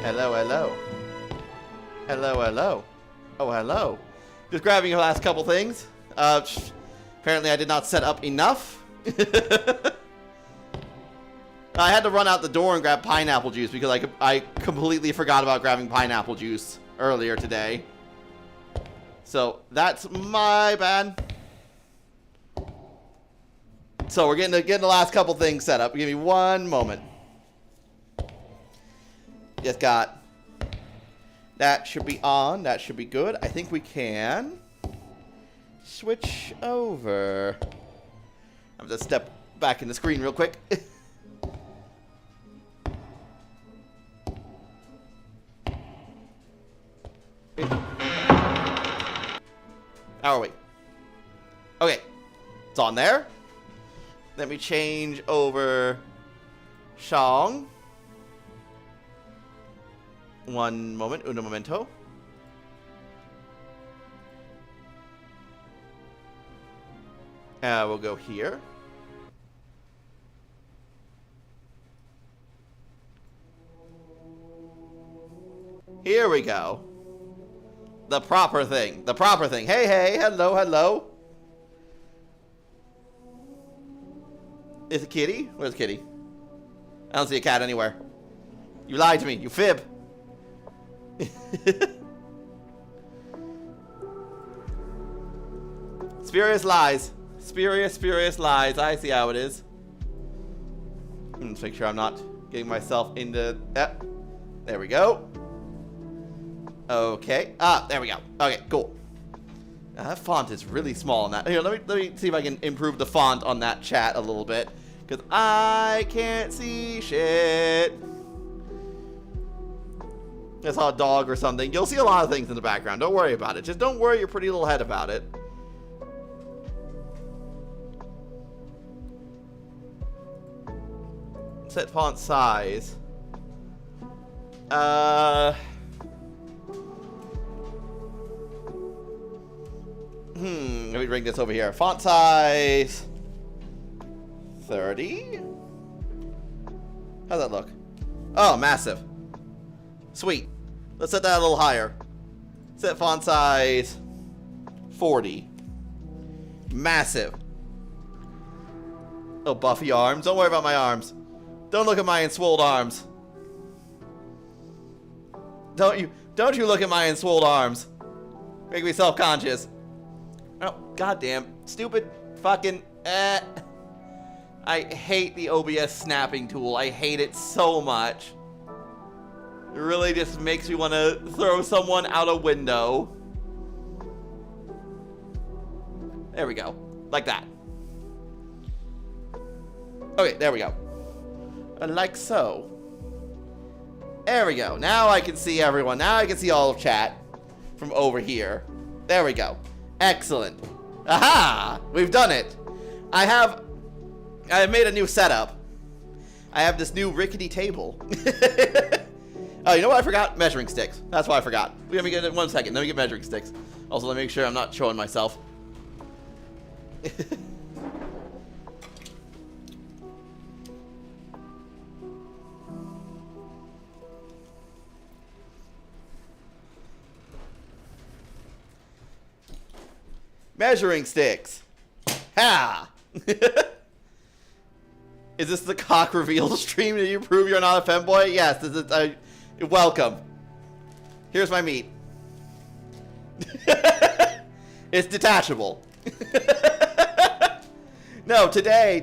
Hello, hello. Hello, hello. Oh, hello. Just grabbing your last couple things. Apparently I did not set up enough. I had to run out the door and grab pineapple juice because I completely forgot about grabbing pineapple juice earlier today. So that's my bad. So we're getting the last couple things set up. Give me one moment. Just got that should be on. That should be good. I think we can switch over. I'm gonna step back in the screen real quick. How are we? Okay, it's on there. Let me change over Shang. One moment, uno momento. We'll go here. Here we go. The proper thing. The proper thing. Hey, hey, hello, hello. Is it kitty? Where's kitty? I don't see a cat anywhere. You lied to me. You fib. Spurious lies. Spurious lies. I see how it is. Let's make sure I'm not getting myself into... there we go. Okay. There we go. Okay, cool. That font is really small on that. Here, let me see if I can improve the font on that chat a little bit. Because I can't see shit. I saw a dog or something. You'll see a lot of things in the background. Don't worry about it. Just don't worry your pretty little head about it. Set font size. Let me bring this over here. Font size 30. How's that look? Oh, massive. Sweet. Let's set that a little higher. Set font size 40. Massive. Oh, buffy arms. Don't worry about my arms. Don't look at my enswolled arms. Don't you look at my enswolled arms. Make me self-conscious. Oh, goddamn. Stupid fucking I hate the OBS snapping tool. I hate it so much. It really just makes me want to throw someone out a window. There we go. Like that. Okay, there we go. Like so. There we go. Now I can see everyone. Now I can see all of chat from over here. There we go. Excellent. Aha! We've done it. I have made a new setup. I have this new rickety table. Oh, you know what I forgot? Measuring sticks. That's why I forgot. Let me get it 1 second. Let me get measuring sticks. Also, let me make sure I'm not showing myself. Measuring sticks. Ha! Is this the cock reveal stream? Did you prove you're not a femboy? Yes, this is welcome. Here's my meat. It's detachable. No, today,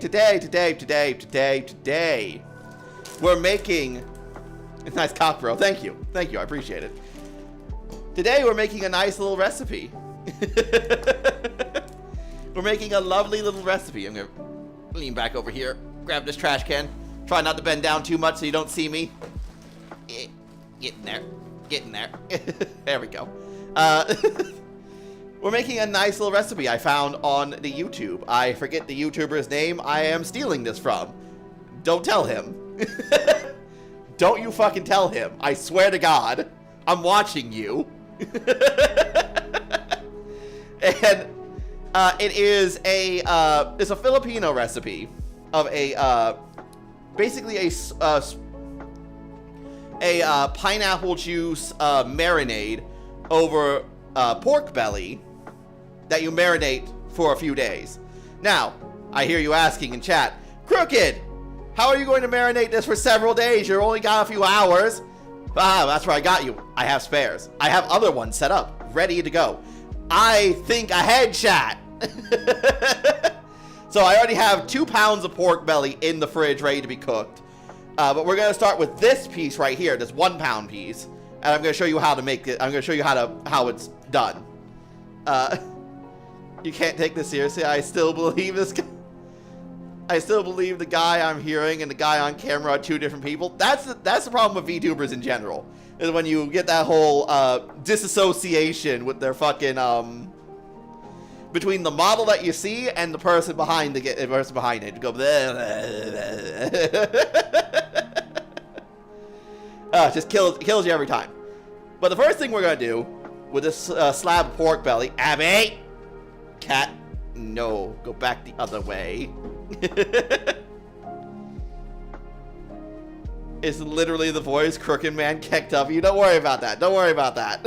we're making a nice cock, bro. Thank you, I appreciate it. Today we're making a nice little recipe. We're making a lovely little recipe. I'm gonna lean back over here, grab this trash can. Try not to bend down too much so you don't see me. Get in there. Get in there. There we go. We're making a nice little recipe I found on the YouTube. I forget the YouTuber's name I am stealing this from. Don't tell him. Don't you fucking tell him. I swear to God. I'm watching you. And it is it's a Filipino recipe of a basically a a pineapple juice marinade over pork belly that you marinate for a few days. Now, I hear you asking in chat, Crookin, how are you going to marinate this for several days? You only got a few hours. Ah, that's where I got you. I have spares. I have other ones set up, ready to go. I think ahead, chat. So I already have 2 pounds of pork belly in the fridge ready to be cooked. But we're going to start with this piece right here, this 1 pound piece. And I'm going to show you how to make it. I'm going to show you how it's done. You can't take this seriously. I still believe this guy. I still believe the guy I'm hearing and the guy on camera are 2 different people. That's the problem with VTubers in general. Is when you get that whole disassociation with their fucking between the model that you see and the person behind the person behind it. Go just kills you every time. But the first thing we're gonna do with this slab of pork belly, Abby, cat, no, go back the other way. It's literally the voice Crookin man kicked up you. Don't worry about that. Don't worry about that.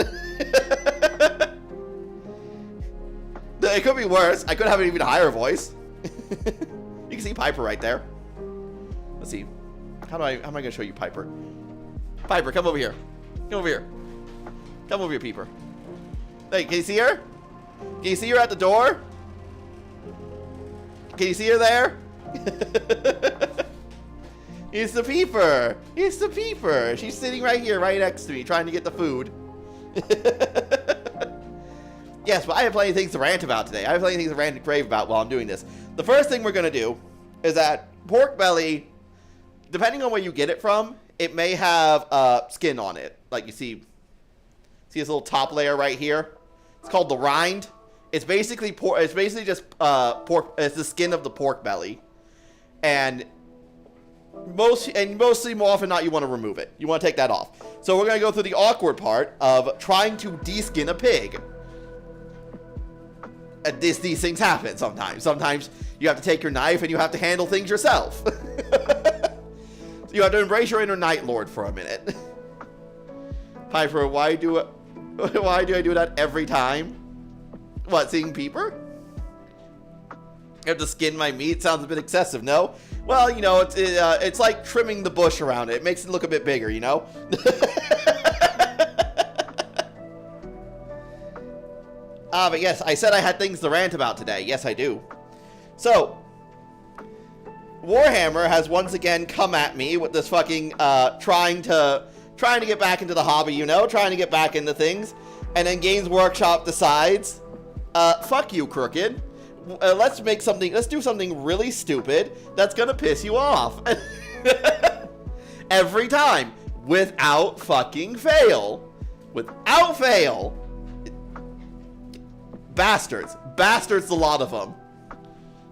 It could be worse. I could have an even higher voice. You can see Piper right there. Let's see. How am I gonna show you Piper? Piper, come over here. Come over here. Come over here, Peeper. Hey, can you see her? Can you see her at the door? Can you see her there? It's the Peeper. It's the Peeper. She's sitting right here, right next to me, trying to get the food. Yes, but I have plenty of things to rant about today. I have plenty of things to rant and crave about while I'm doing this. The first thing we're going to do is that pork belly, depending on where you get it from, it may have skin on it. Like you see this little top layer right here? It's called the rind. It's basically pork. It's basically just pork. It's the skin of the pork belly, and mostly more often than not, you want to remove it. You want to take that off. So we're gonna go through the awkward part of trying to deskin a pig. These things happen sometimes. Sometimes you have to take your knife and you have to handle things yourself. So you have to embrace your inner Night Lord for a minute. Piper, why do I do that every time? What, seeing Peeper? I have to skin my meat? Sounds a bit excessive, no? Well, you know, it's like trimming the bush around it. It makes it look a bit bigger, you know? But yes, I said I had things to rant about today. Yes, I do. So, Warhammer has once again come at me with this fucking, trying to get back into the hobby, you know? Trying to get back into things. And then Games Workshop decides, fuck you, Crookin. Let's do something really stupid that's gonna piss you off. Every time. Without fucking fail. Without fail. Bastards. Bastards, a lot of them.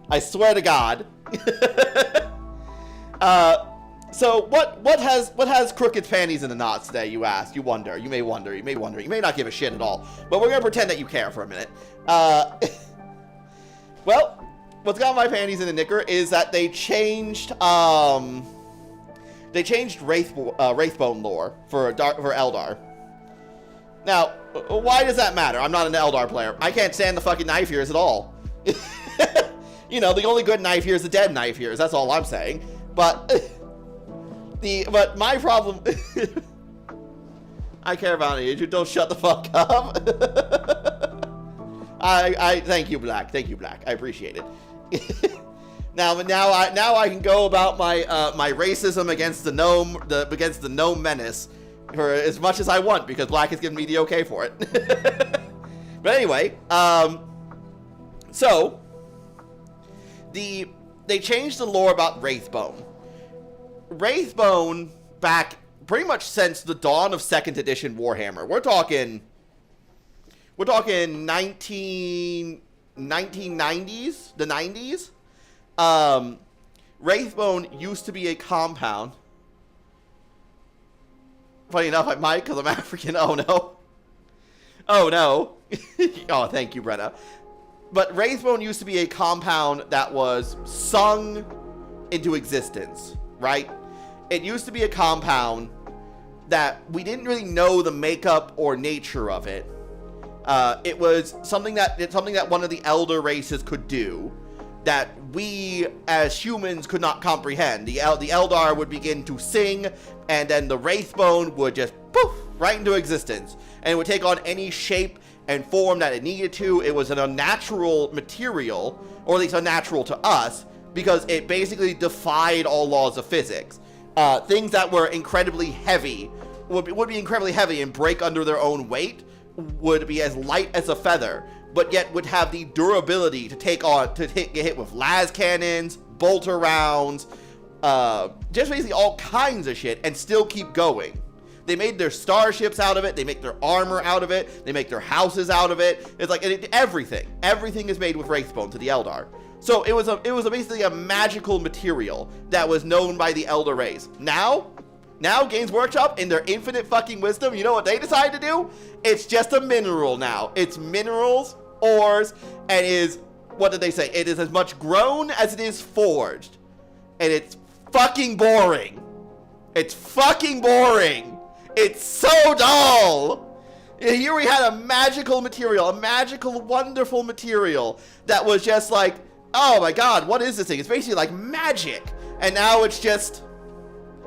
I swear to God. So what has Crookin's panties in the knots today, you ask? You wonder. You may wonder. You may wonder. You may not give a shit at all. But we're gonna pretend that you care for a minute. Well, what's got my panties in the knicker is that they changed Wraithbone lore for Eldar. Now, why does that matter? I'm not an Eldar player. I can't stand the fucking knife hears at all. You know, the only good knife here is the dead knife hears. That's all I'm saying. But my problem. I care about it. You don't shut the fuck up. I thank you, Black. Thank you, Black. I appreciate it. Now I can go about my my racism against the gnome menace for as much as I want because Black has given me the okay for it. But anyway, so they changed the lore about Wraithbone. Wraithbone back pretty much since the dawn of 2nd edition Warhammer. We're talking 1990s, the 90s. Wraithbone used to be a compound. Funny enough, I might because I'm African. Oh no. Oh no. Oh, thank you, Brenna. But Wraithbone used to be a compound that was sung into existence, right? It used to be a compound that we didn't really know the makeup or nature of it. It was something that one of the elder races could do that we as humans could not comprehend. The Eldar would begin to sing, and then the Wraithbone would just poof right into existence, and it would take on any shape and form that it needed to. It was an unnatural material, or at least unnatural to us, because it basically defied all laws of physics. Things that were incredibly heavy would be incredibly heavy and break under their own weight, would be as light as a feather, but yet would have the durability to get hit with las cannons, bolter rounds, just basically all kinds of shit, and still keep going. They made their starships out of it. They make their armor out of it. They make their houses out of it. It's like everything. Everything is made with Wraithbone to the Eldar. So it was basically a magical material that was known by the Elder race. Now Games Workshop, in their infinite fucking wisdom, you know what they decide to do? It's just a mineral now. It's minerals, ores, and what did they say? It is as much grown as it is forged. And it's fucking boring. It's fucking boring. It's so dull. Here we had a magical material, a magical, wonderful material that was just like, oh my god, what is this thing? It's basically like magic. And now it's just...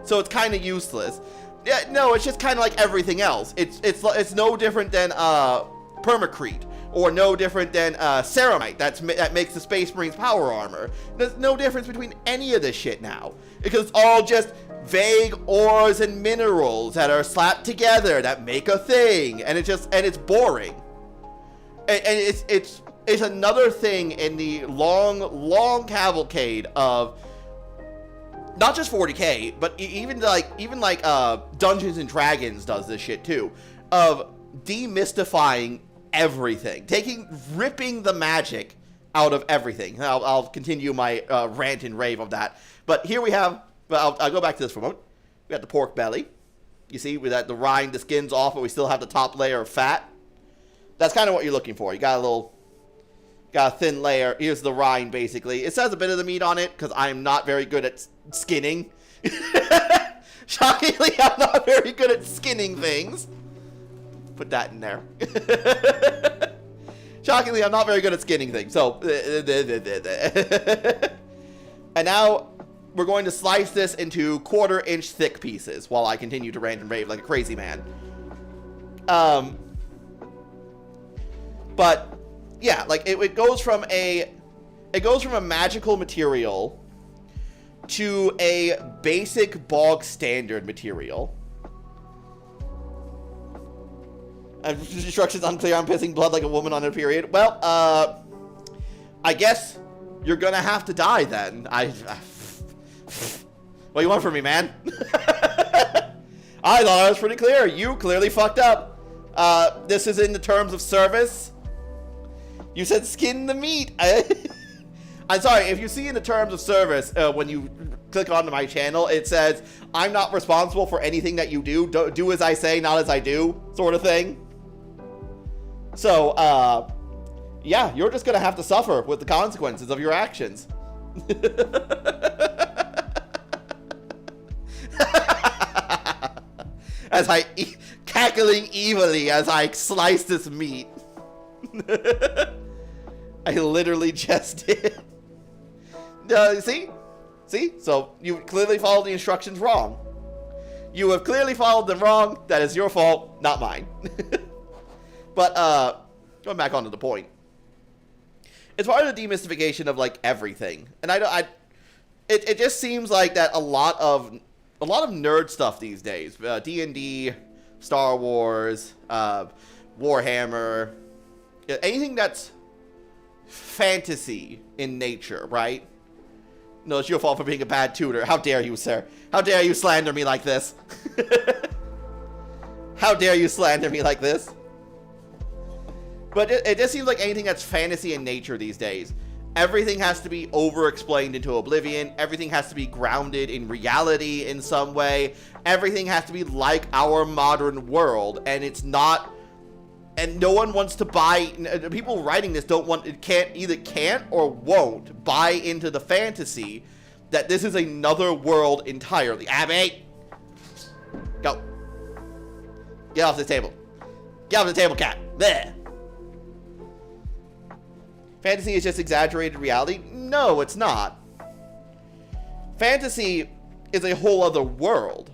So it's kind of useless. Yeah, no, it's just kind of like everything else. It's no different than permacrete, or no different than ceramite that makes the Space Marines power armor. There's no difference between any of this shit now, because it's all just vague ores and minerals that are slapped together that make a thing, and it's boring. And it's another thing in the long cavalcade of not just 40K, but even like Dungeons and Dragons does this shit too, of demystifying everything, ripping the magic out of everything. I'll continue my rant and rave of that. But here we have, I'll go back to this for a moment. We got the pork belly. You see, we got the rind, the skin's off, but we still have the top layer of fat. That's kind of what you're looking for. You got a thin layer. Here's the rind, basically. It says a bit of the meat on it, because I'm not very good at skinning. Shockingly, I'm not very good at skinning things. Put that in there. Shockingly, I'm not very good at skinning things. So, and now we're going to slice this into 1/4 inch thick pieces while I continue to rant and rave like a crazy man. But yeah, like it goes from a magical material to a basic bog standard material. Instructions unclear. I'm pissing blood like a woman on her period. Well, I guess you're gonna have to die then. What do you want from me, man? I thought I was pretty clear. You clearly fucked up. This is in the terms of service. You said skin the meat. I'm sorry, if you see in the terms of service, when you click onto my channel, it says, I'm not responsible for anything that you do. Do as I say, not as I do, sort of thing. So, yeah, you're just gonna have to suffer with the consequences of your actions. As cackling evilly as I slice this meat. I literally just did. See? So you clearly followed the instructions wrong. You have clearly followed them wrong. That is your fault, not mine. But going back onto the point, it's part of the demystification of like everything, and it just seems like that a lot of nerd stuff these days, D&D, Star Wars, Warhammer, anything that's fantasy in nature, right? No, it's your fault for being a bad tutor. How dare you, sir? How dare you slander me like this? How dare you slander me like this? But it just seems like anything that's fantasy in nature these days, everything has to be over-explained into oblivion. Everything has to be grounded in reality in some way. Everything has to be like our modern world, and it's not. And no one wants to buy. People writing this can't or won't buy into the fantasy that this is another world entirely. Abby, go. Get off the table. Get off the table, cat. There. Fantasy is just exaggerated reality? No, it's not. Fantasy is a whole other world.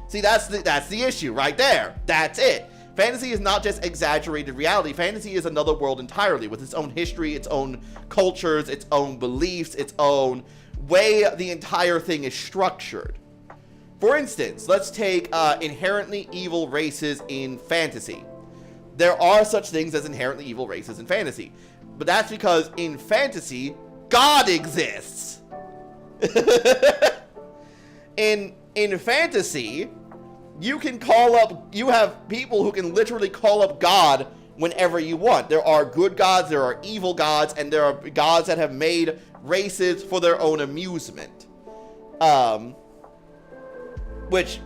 See, that's the issue right there. That's it. Fantasy is not just exaggerated reality. Fantasy is another world entirely, with its own history, its own cultures, its own beliefs, its own way the entire thing is structured. For instance, let's take inherently evil races in fantasy. There are such things as inherently evil races in fantasy. But that's because in fantasy, God exists. In fantasy, you have people who can literally call up God whenever you want. There are good gods, there are evil gods, and there are gods that have made races for their own amusement. Which,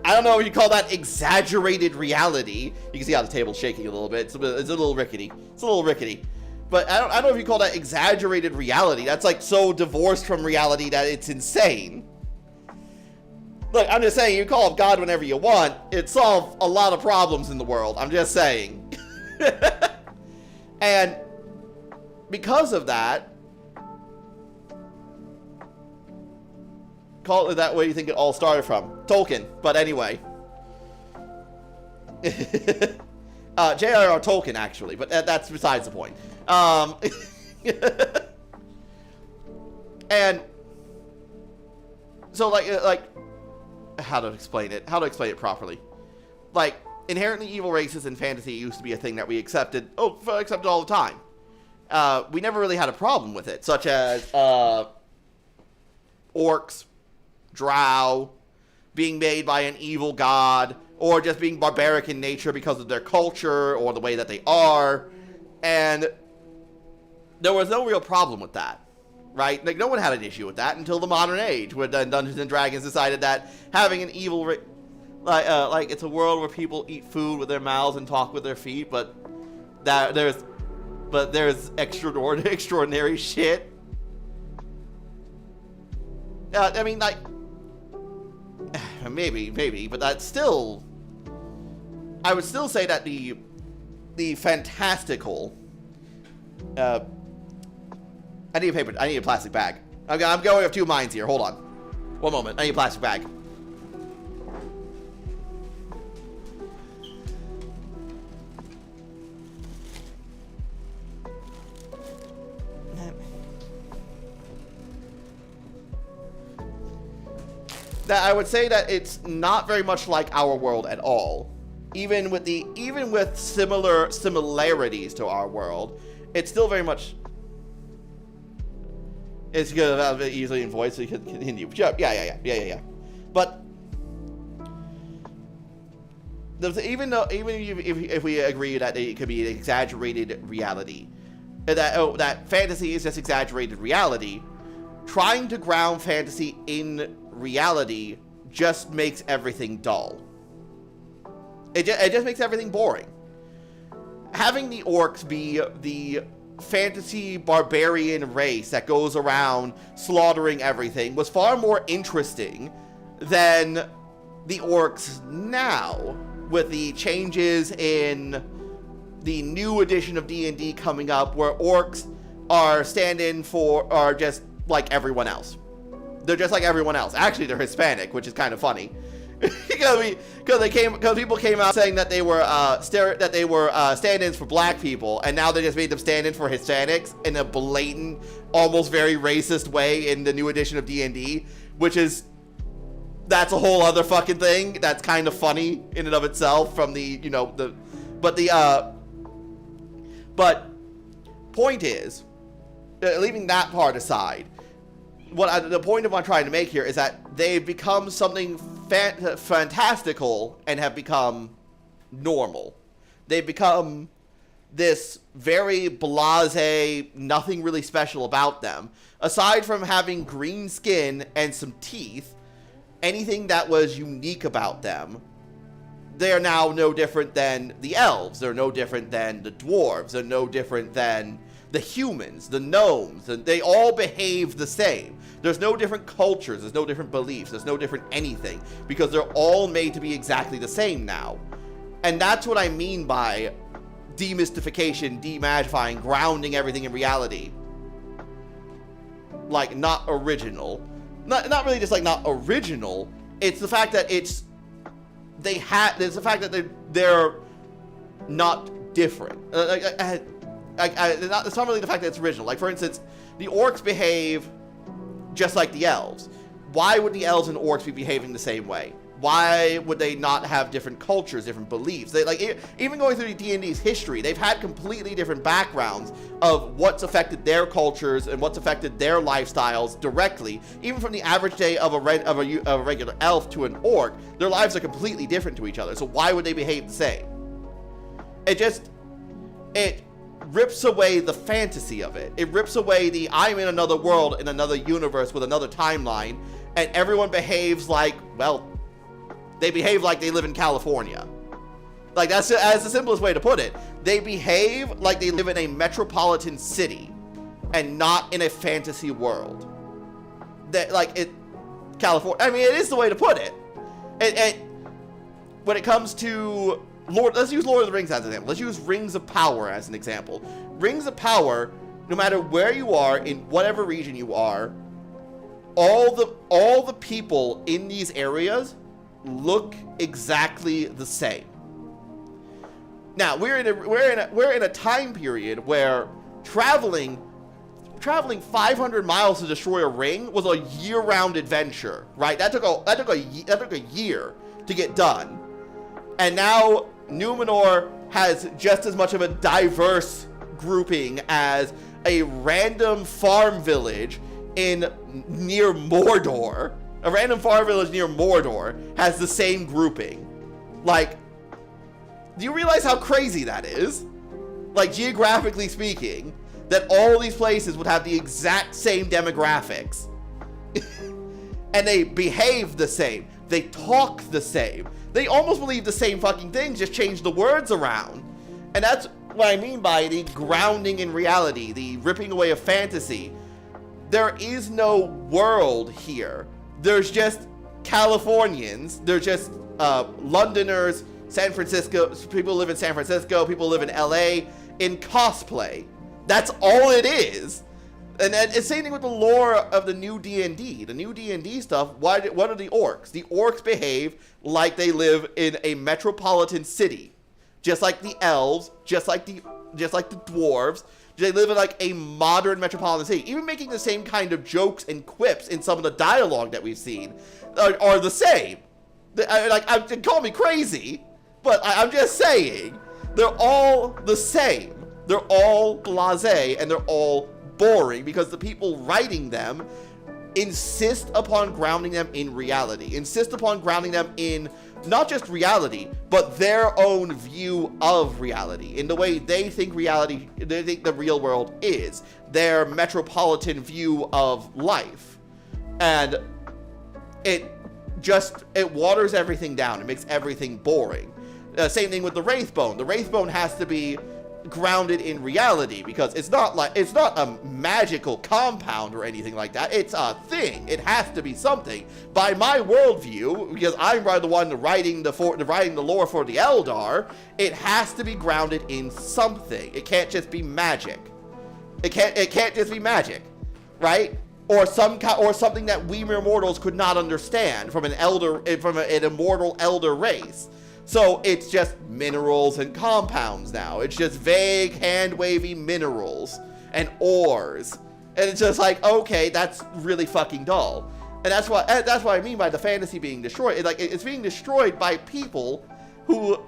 I don't know if you call that exaggerated reality. You can see how the table's shaking a little bit. It's a little rickety. It's a little rickety. But I don't know if you call that exaggerated reality. That's like so divorced from reality that it's insane. Look, I'm just saying, you call up God whenever you want. It solves a lot of problems in the world. I'm just saying. And because of that, call it that way you think it all started from. Tolkien. But anyway. J.R.R. Tolkien, actually. But that's besides the point. And so like how to explain it properly. Like, inherently evil races in fantasy used to be a thing that we accepted all the time. We never really had a problem with it, such as orcs, drow, being made by an evil god, or just being barbaric in nature because of their culture or the way that they are. And there was no real problem with that, right? Like, no one had an issue with that until the modern age, where Dungeons and Dragons decided that having an evil, like it's a world where people eat food with their mouths and talk with their feet, but there's extraordinary shit. I mean, like, maybe, but that's still, I would still say that the fantastical. I need a paper. I need a plastic bag. I'm going of two minds here. Hold on. One moment. I need a plastic bag. That I would say that it's not very much like our world at all. Even with similarities to our world, it's still very much. It's good about it easily in voice, so you can continue. Yeah. But even if we agree that it could be an exaggerated reality, that fantasy is just exaggerated reality, trying to ground fantasy in reality just makes everything dull. It just makes everything boring. Having the orcs be the fantasy barbarian race that goes around slaughtering everything was far more interesting than the orcs now, with the changes in the new edition of D&D coming up, where orcs are just like everyone else. They're just like everyone else. Actually, they're Hispanic, which is kind of funny. Because people came out saying that they were stand-ins for black people, and now they just made them stand-in for Hispanics in a blatant, almost very racist way in the new edition of D&D, that's a whole other fucking thing. That's kind of funny in and of itself. But point is, leaving that part aside, the point of what I'm trying to make here is that they've become something fantastical and have become normal. They've become this very blasé, nothing really special about them. Aside from having green skin and some teeth, anything that was unique about them, they are now no different than the elves. They're no different than the dwarves. They're no different than the humans, the gnomes, and they all behave the same. There's no different cultures, there's no different beliefs, there's no different anything, because they're all made to be exactly the same now. And that's what I mean by demystification, demagifying, grounding everything in reality. Like, not original. Not really just like not original, it's the fact that it's the fact that they're not different. It's not really the fact that it's original. Like, for instance, the orcs behave just like the elves. Why would the elves and orcs be behaving the same way? Why would they not have different cultures, different beliefs? They, like, even going through D&D's history, they've had completely different backgrounds of what's affected their cultures and what's affected their lifestyles directly. Even from the average day of a regular elf to an orc, their lives are completely different to each other. So why would they behave the same? It rips away the fantasy of it. It rips away the I'm in another world, in another universe with another timeline, and everyone behaves like, well, they behave like they live in California. Like, that's the simplest way to put it. They behave like they live in a metropolitan city and not in a fantasy world. California, I mean, it is the way to put it. When it comes to let's use Lord of the Rings as an example. Let's use Rings of Power as an example. Rings of Power, no matter where you are, in whatever region you are, all the people in these areas look exactly the same. Now, we're in a time period where traveling 500 miles to destroy a ring was a year-round adventure, right? That took a year to get done. And now Numenor has just as much of a diverse grouping as a random farm village near Mordor. A random farm village near Mordor has the same grouping. Like, do you realize how crazy that is? Like, geographically speaking, that all these places would have the exact same demographics. And they behave the same. They talk the same. They almost believe the same fucking things, just change the words around. And that's what I mean by the grounding in reality, the ripping away of fantasy. There is no world here. There's just Californians. There's just Londoners, San Francisco, people live in San Francisco, people live in LA in cosplay. That's all it is. And it's the same thing with the lore of the new D&D. The new D&D stuff, what are the orcs? The orcs behave like they live in a metropolitan city. Just like the elves, just like the dwarves. They live in like a modern metropolitan city. Even making the same kind of jokes and quips in some of the dialogue that we've seen are the same. Call me crazy, but I'm just saying, they're all the same. They're all blasé and they're all boring because the people writing them insist upon grounding them in reality, insist upon grounding them in not just reality, but their own view of reality, in the way they think the real world is, their metropolitan view of life. And it waters everything down. It makes everything boring. Same thing with the Wraithbone. The Wraithbone has to be grounded in reality because it's not a magical compound or anything like that. It's a thing. It has to be something. By my worldview, because I'm the one writing the lore for the Eldar, it has to be grounded in something. It can't just be magic. It can't just be magic, right? Or something that we mere mortals could not understand from an immortal elder race. So it's just minerals and compounds now. It's just vague, hand-wavy minerals and ores. And it's just like, okay, that's really fucking dull. And that's what I mean by the fantasy being destroyed. It's being destroyed by people who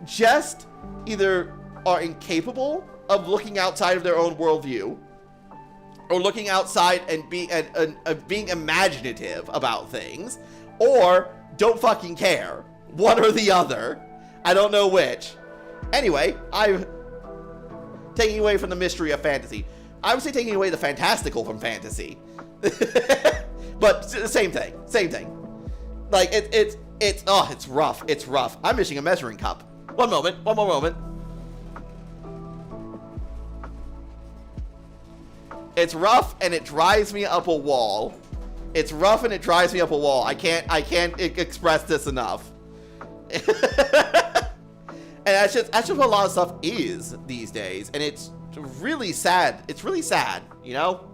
just either are incapable of looking outside of their own worldview, or looking outside and being imaginative about things, or don't fucking care. One or the other. I don't know which. Anyway, I'm taking away from the mystery of fantasy. I would say taking away the fantastical from fantasy. But same thing. Like, it's rough. It's rough. I'm missing a measuring cup. One more moment. It's rough and it drives me up a wall. It's rough and it drives me up a wall. I can't express this enough. And that's just what a lot of stuff is these days, and it's really sad. It's really sad, you know.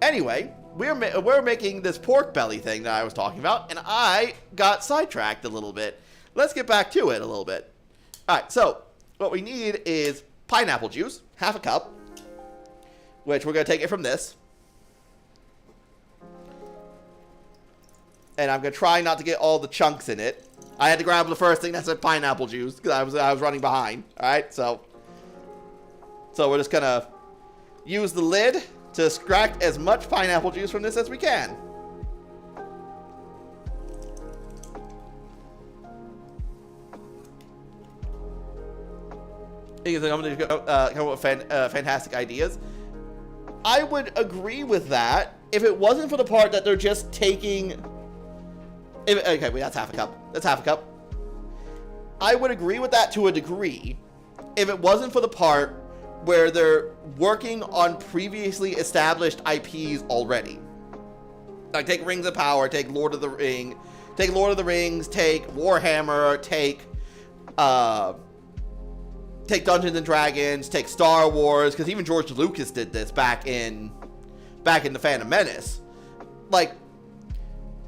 Anyway, we're making this pork belly thing that I was talking about, and I got sidetracked a little bit. Let's get back to it a little bit. All right, so what we need is pineapple juice, half a cup, which we're gonna take it from this, and I'm gonna try not to get all the chunks in it. I had to grab the first thing that said pineapple juice because I was running behind. All right, so we're just gonna use the lid to extract as much pineapple juice from this as we can. I'm gonna come up with fantastic ideas. I would agree with that if it wasn't for the part that they're just taking. Okay, wait, that's half a cup. That's half a cup. I would agree with that to a degree if it wasn't for the part where they're working on previously established IPs already. Like, take Rings of Power, take Lord of the Rings, take Warhammer, take Dungeons and Dragons, take Star Wars, because even George Lucas did this back in The Phantom Menace. Like,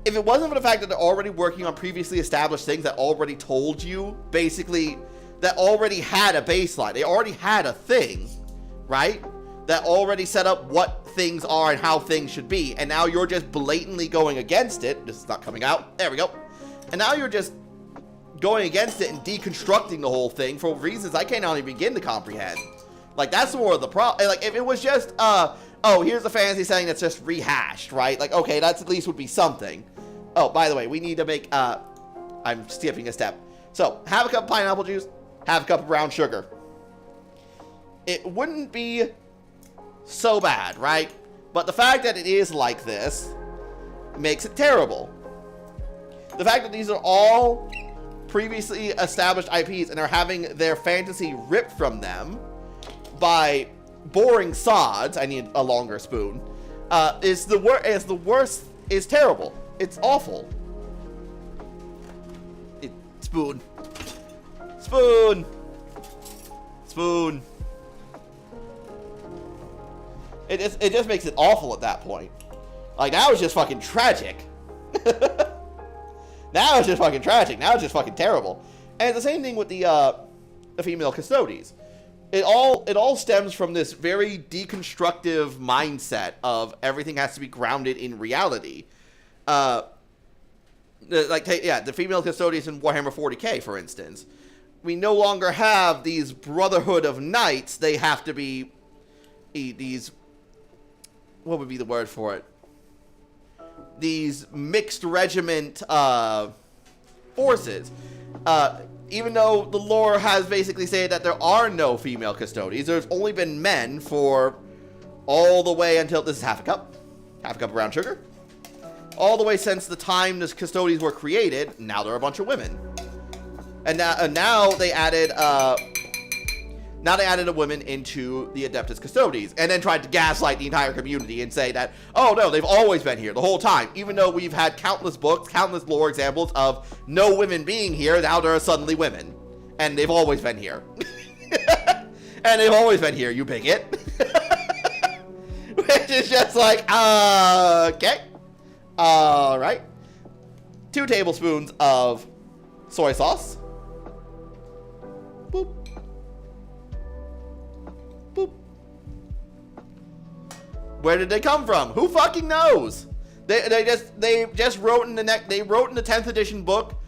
if it wasn't for the fact that they're already working on previously established things that already told you, basically, that already had a baseline. They already had a thing, right? That already set up what things are and how things should be. And now you're just blatantly going against it. This is not coming out. There we go. And now you're just going against it and deconstructing the whole thing for reasons I can't even begin to comprehend. Like, that's more of the problem. Like, if it was just, oh, here's a fantasy setting that's just rehashed, right? Like, okay, that's at least would be something. Oh, by the way, we need to make, I'm skipping a step. So, half a cup of pineapple juice, half a cup of brown sugar. It wouldn't be so bad, right? But the fact that it is like this makes it terrible. The fact that these are all previously established IPs and are having their fantasy ripped from them by boring sods, I need a longer spoon, is the worst, is terrible. It's awful. Spoon. Spoon. Spoon. It just makes it awful at that point. Like, now it's just fucking tragic. Now it's just fucking tragic. Now it's just fucking terrible. And it's the same thing with the female custodies. It all stems from this very deconstructive mindset of everything has to be grounded in reality. The female custodians in Warhammer 40k, for instance. We no longer have these Brotherhood of Knights. They have to be these, what would be the word for it? These mixed regiment forces. Even though the lore has basically said that there are no female custodians, there's only been men for all the way until, this is half a cup of brown sugar, all the way since the time the custodians were created. Now there are a bunch of women, and now they added a woman into the Adeptus Custodes, and then tried to gaslight the entire community and say that, oh no, they've always been here the whole time, even though we've had countless books, countless lore examples of no women being here. Now there are suddenly women, and they've always been here. And they've always been here, you bigot. Which is just like, okay, all right. 2 tablespoons of soy sauce. Boop. Boop. Where did they come from? Who fucking knows? They just wrote in the 10th edition book,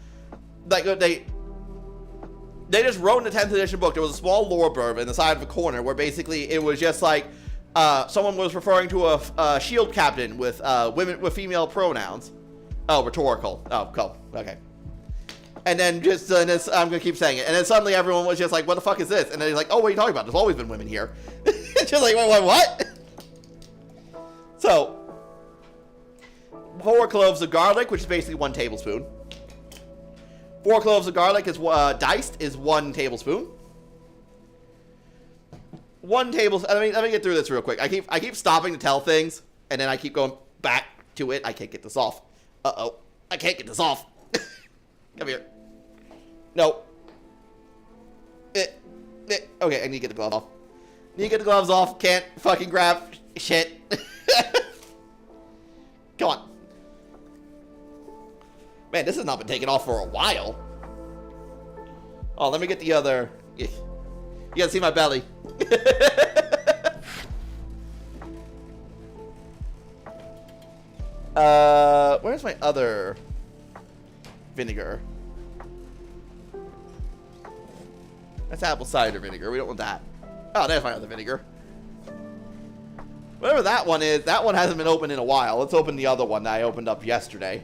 like they just wrote in the 10th edition book. There was a small lore blurb in the side of a corner where basically it was just like someone was referring to a shield captain with female pronouns. Oh, rhetorical. Oh, cool. Okay. And then I'm gonna keep saying it. And then suddenly everyone was just like, "What the fuck is this?" And then he's like, "Oh, what are you talking about? There's always been women here." It's just like, what? So, 4 cloves of garlic, which is basically 1 tablespoon. 4 cloves of garlic is diced is 1 tablespoon. 1 tablespoon. Let me get through this real quick. I keep stopping to tell things, and then I keep going back to it. I can't get this off. Uh-oh. I can't get this off. Come here. No. Okay, I need to get the glove off. Need to get the gloves off. Can't fucking grab shit. Come on. Man, this has not been taken off for a while. Oh, let me get the other. You gotta see my belly. Where's my other vinegar? That's apple cider vinegar. We don't want that. Oh, there's my other vinegar. Whatever that one is, that one hasn't been opened in a while. Let's open the other one that I opened up yesterday.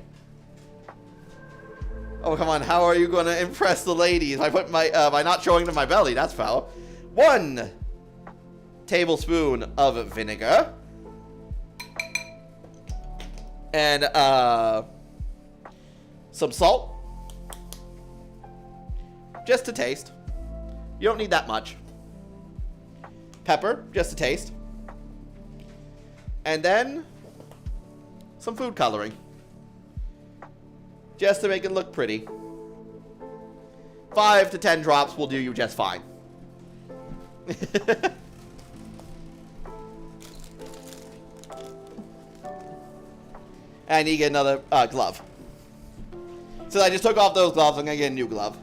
Oh, come on. How are you going to impress the ladies? I put my, by not showing them my belly. That's foul. 1 tablespoon of vinegar. And, some salt. Just to taste. You don't need that much. Pepper, just to taste. And then some food coloring. Just to make it look pretty. 5 to 10 drops will do you just fine. I need to get another glove. So I just took off those gloves. I'm going to get a new glove.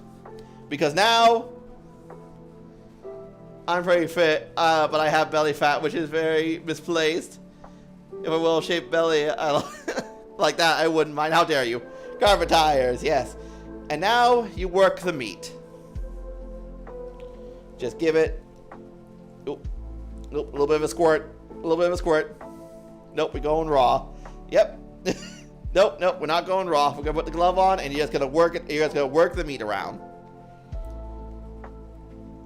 Because now I'm very fit, but I have belly fat, which is very misplaced. If a well-shaped belly like that, I wouldn't mind. How dare you? Carpet tires, yes. And now you work the meat. Just give it a little bit of a squirt. A little bit of a squirt. Nope, we're going raw. Yep. Nope, we're not going raw. We're gonna put the glove on, and you're just gonna work it. You're just gonna work the meat around.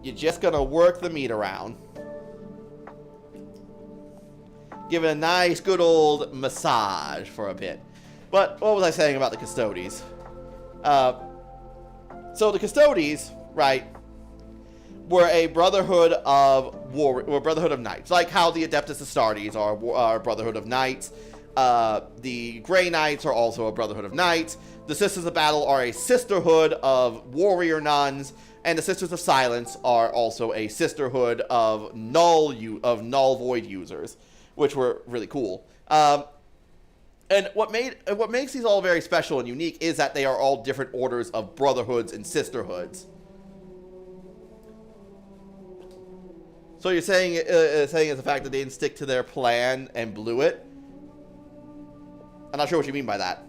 You're just gonna work the meat around. Give it a nice, good old massage for a bit. But what was I saying about the Custodes? So the Custodes, right, were a brotherhood of brotherhood of knights, like how the Adeptus Astartes are a brotherhood of knights. The Grey Knights are also a brotherhood of knights. The Sisters of Battle are a sisterhood of warrior nuns, and the Sisters of Silence are also a sisterhood of null void users, which were really cool. And what makes these all very special and unique is that they are all different orders of brotherhoods and sisterhoods. So you're saying is the fact that they didn't stick to their plan and blew it? I'm not sure what you mean by that.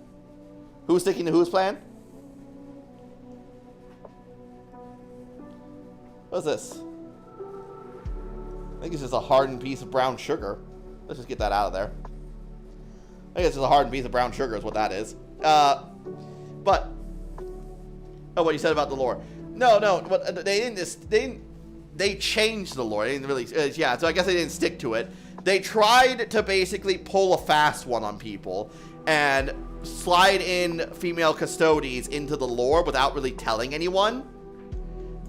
Who's sticking to whose plan? What's this? I think it's just a hardened piece of brown sugar. Let's just get that out of there. I think it's just a hardened piece of brown sugar is what that is. But oh, what you said about the lore? No, but they changed the lore. They didn't really, yeah. So I guess they didn't stick to it. They tried to basically pull a fast one on people and slide in female Custodes into the lore without really telling anyone.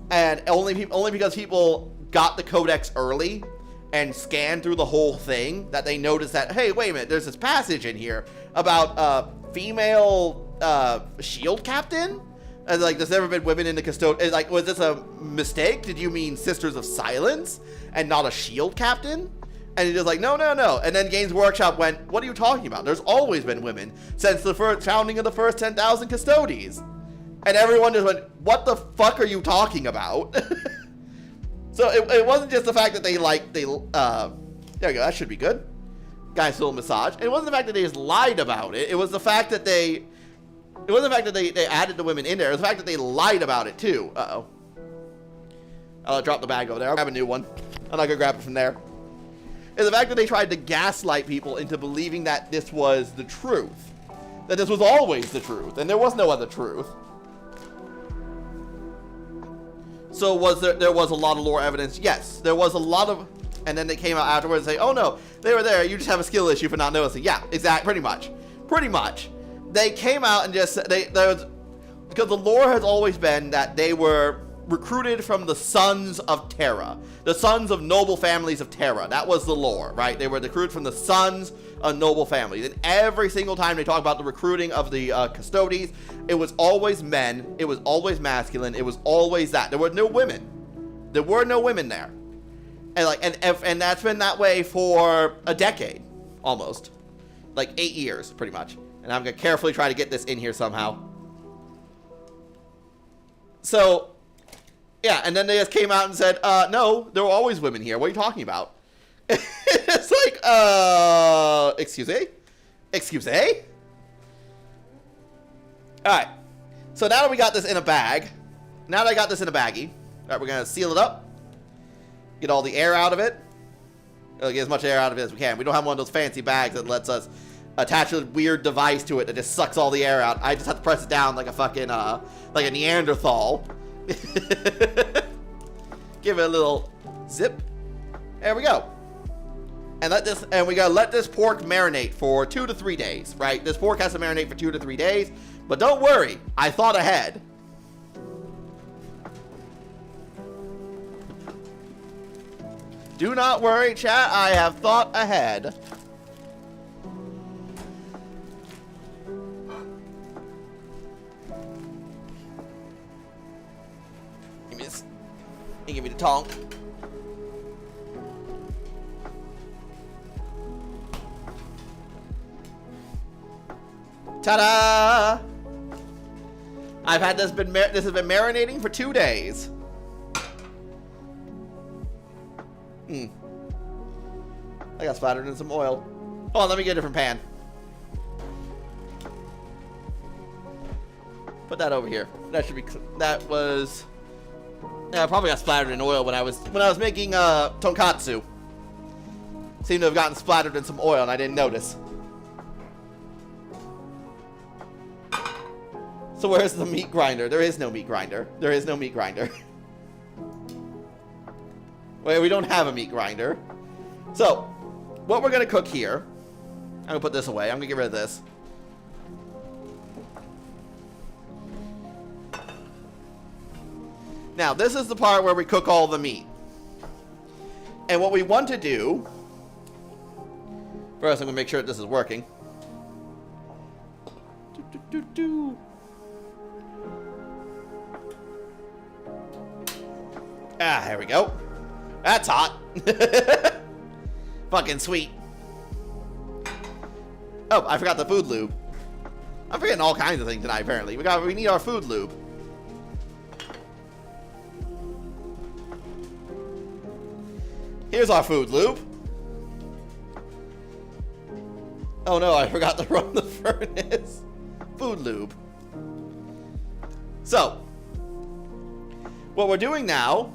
And only because people got the codex early and scanned through the whole thing that they noticed that, hey, wait a minute, there's this passage in here about female shield captain. And like, there's never been women in the Custodes. Like, was this a mistake? Did you mean Sisters of Silence and not a shield captain? And he was like, no. And then Games Workshop went, what are you talking about? There's always been women since the founding of the first 10,000 Custodes. And everyone just went, what the fuck are you talking about? So it wasn't just the fact that there we go, that should be good. Guys, little massage. It wasn't the fact that they just lied about it. It was the fact that they added the women in there. It was the fact that they lied about it too. Uh-oh. I'll drop the bag over there. I'll grab a new one. I'm not gonna grab it from there. It's the fact that they tried to gaslight people into believing that this was the truth. That this was always the truth, and there was no other truth. So there was a lot of lore evidence? Yes, there was a lot of, and then they came out afterwards and say, oh no, they were there, you just have a skill issue for not noticing. Yeah, exactly, pretty much. They came out and just, because the lore has always been that they were recruited from the sons of Terra, the sons of noble families of Terra. That was the lore, right? They were recruited from the sons of noble families. And every single time they talk about the recruiting of the Custodes, it was always men, it was always masculine, it was always that. There were no women. There were no women there. And like, and that's been that way for a decade, almost. Like 8 years, pretty much. And I'm gonna carefully try to get this in here somehow. So, yeah, and then they just came out and said, no, there were always women here. What are you talking about? It's like, excuse me? Excuse me? Alright. So now that we got this in a bag, now that I got this in a baggie, alright, we're going to seal it up. Get all the air out of it. Get as much air out of it as we can. We don't have one of those fancy bags that lets us attach a weird device to it that just sucks all the air out. I just have to press it down like a fucking, like a Neanderthal. Give it a little zip. There we go. And we gotta let this pork marinate for 2 to 3 days, right? This pork has to marinate for 2 to 3 days. But don't worry, I thought ahead. Do not worry, chat, I have thought ahead. Give me this. And give me the tonk. Ta-da! I've had this has been marinating for 2 days. I got splattered in some oil. Oh, let me get a different pan. Put that over here. That should be. That was. Yeah, I probably got splattered in oil when I was making tonkatsu. Seemed to have gotten splattered in some oil, and I didn't notice. So where's the meat grinder? There is no meat grinder. There is no meat grinder. Wait, we don't have a meat grinder. So, what we're gonna cook here. I'm gonna put this away. I'm gonna get rid of this. Now, this is the part where we cook all the meat. And what we want to do... First, I'm gonna make sure that this is working. Ah, there we go. That's hot. Fucking sweet. Oh, I forgot the food lube. I'm forgetting all kinds of things tonight, apparently. We need our food lube. Here's our food lube. Oh no, I forgot to run the furnace. Food lube. So, what we're doing now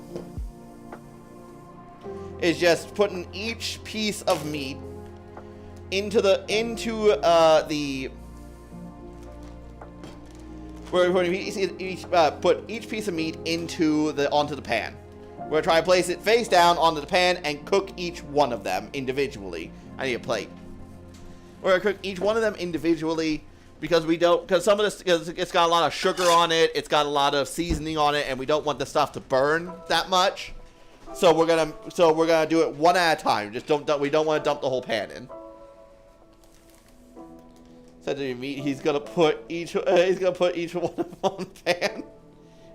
is just putting each piece of meat into the we're going to put each piece of meat onto the pan. We're going to try and place it face down onto the pan and cook each one of them individually. I need a plate. We're going to cook each one of them individually because some of this, it's got a lot of sugar on it, it's got a lot of seasoning on it, and we don't want the stuff to burn that much. So we're gonna do it one at a time. We don't want to dump the whole pan in. So to meat, he's gonna put each one of them on the pan.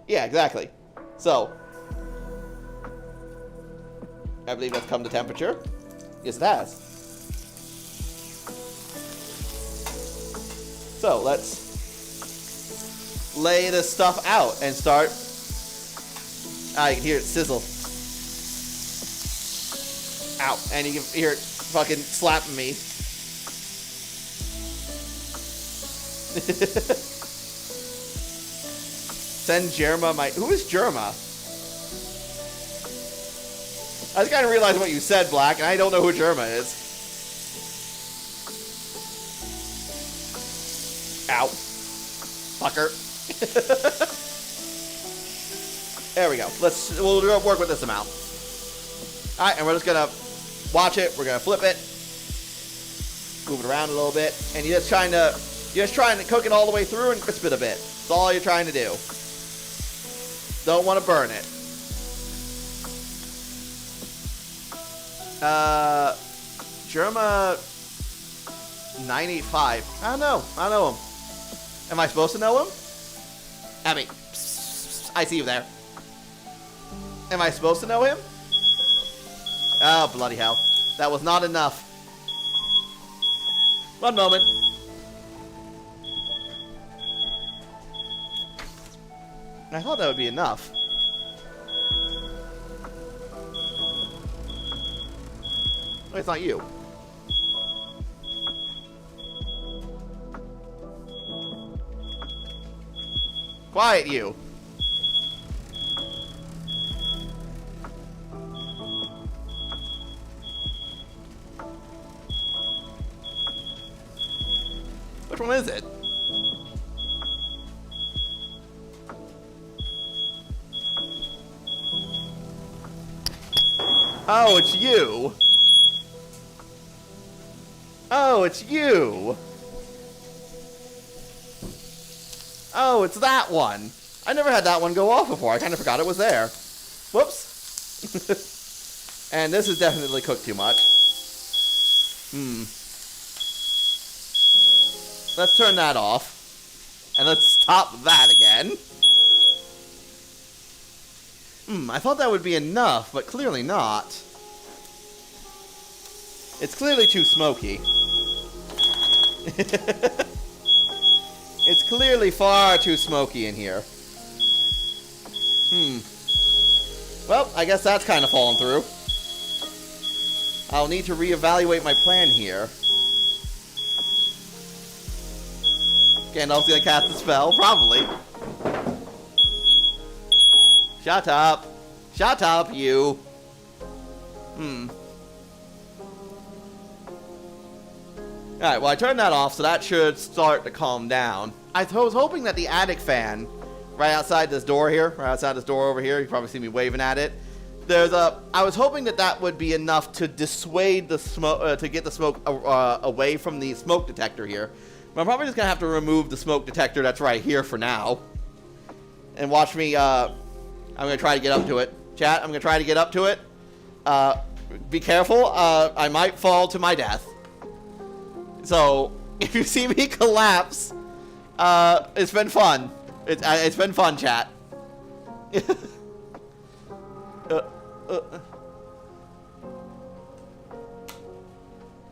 Yeah, exactly. So I believe that's come to temperature. Yes, it has. So let's lay this stuff out and start. Ah, you can hear it sizzle. Ow. And you can hear it fucking slapping me. Send Jerma my... Who is Jerma? I just kind of realized what you said, Black, and I don't know who Jerma is. Ow. Fucker. There we go. We'll work with this amount. Alright, and we're just gonna watch it. We're gonna flip it. Move it around a little bit. And you're just trying to cook it all the way through and crisp it a bit. That's all you're trying to do. Don't want to burn it. Germa 985. I don't know. I don't know him. Am I supposed to know him? Abby, I see you there. Am I supposed to know him? Oh, bloody hell. That was not enough. One moment. I thought that would be enough. Wait, it's not you. Quiet, you. Which one is it? Oh, it's you. Oh, it's you. Oh, it's that one. I never had that one go off before. I kind of forgot it was there. Whoops. And this is definitely cooked too much. Let's turn that off. And let's stop that again. I thought that would be enough, but clearly not. It's clearly too smoky. It's clearly far too smoky in here. Well, I guess that's kind of fallen through. I'll need to reevaluate my plan here. Gandalf's gonna cast a spell, probably. Shut up. Shut up, you. Alright, well I turned that off, so that should start to calm down. I was hoping that the attic fan, right outside this door here, right outside this door over here, you can probably see me waving at it. I was hoping that that would be enough to dissuade the smoke, to get the smoke away from the smoke detector here. But I'm probably just gonna have to remove the smoke detector that's right here for now. And watch me, I'm gonna try to get up to it. Chat, I'm gonna try to get up to it. Be careful, I might fall to my death. So, if you see me collapse, it's been fun. It's been fun, chat.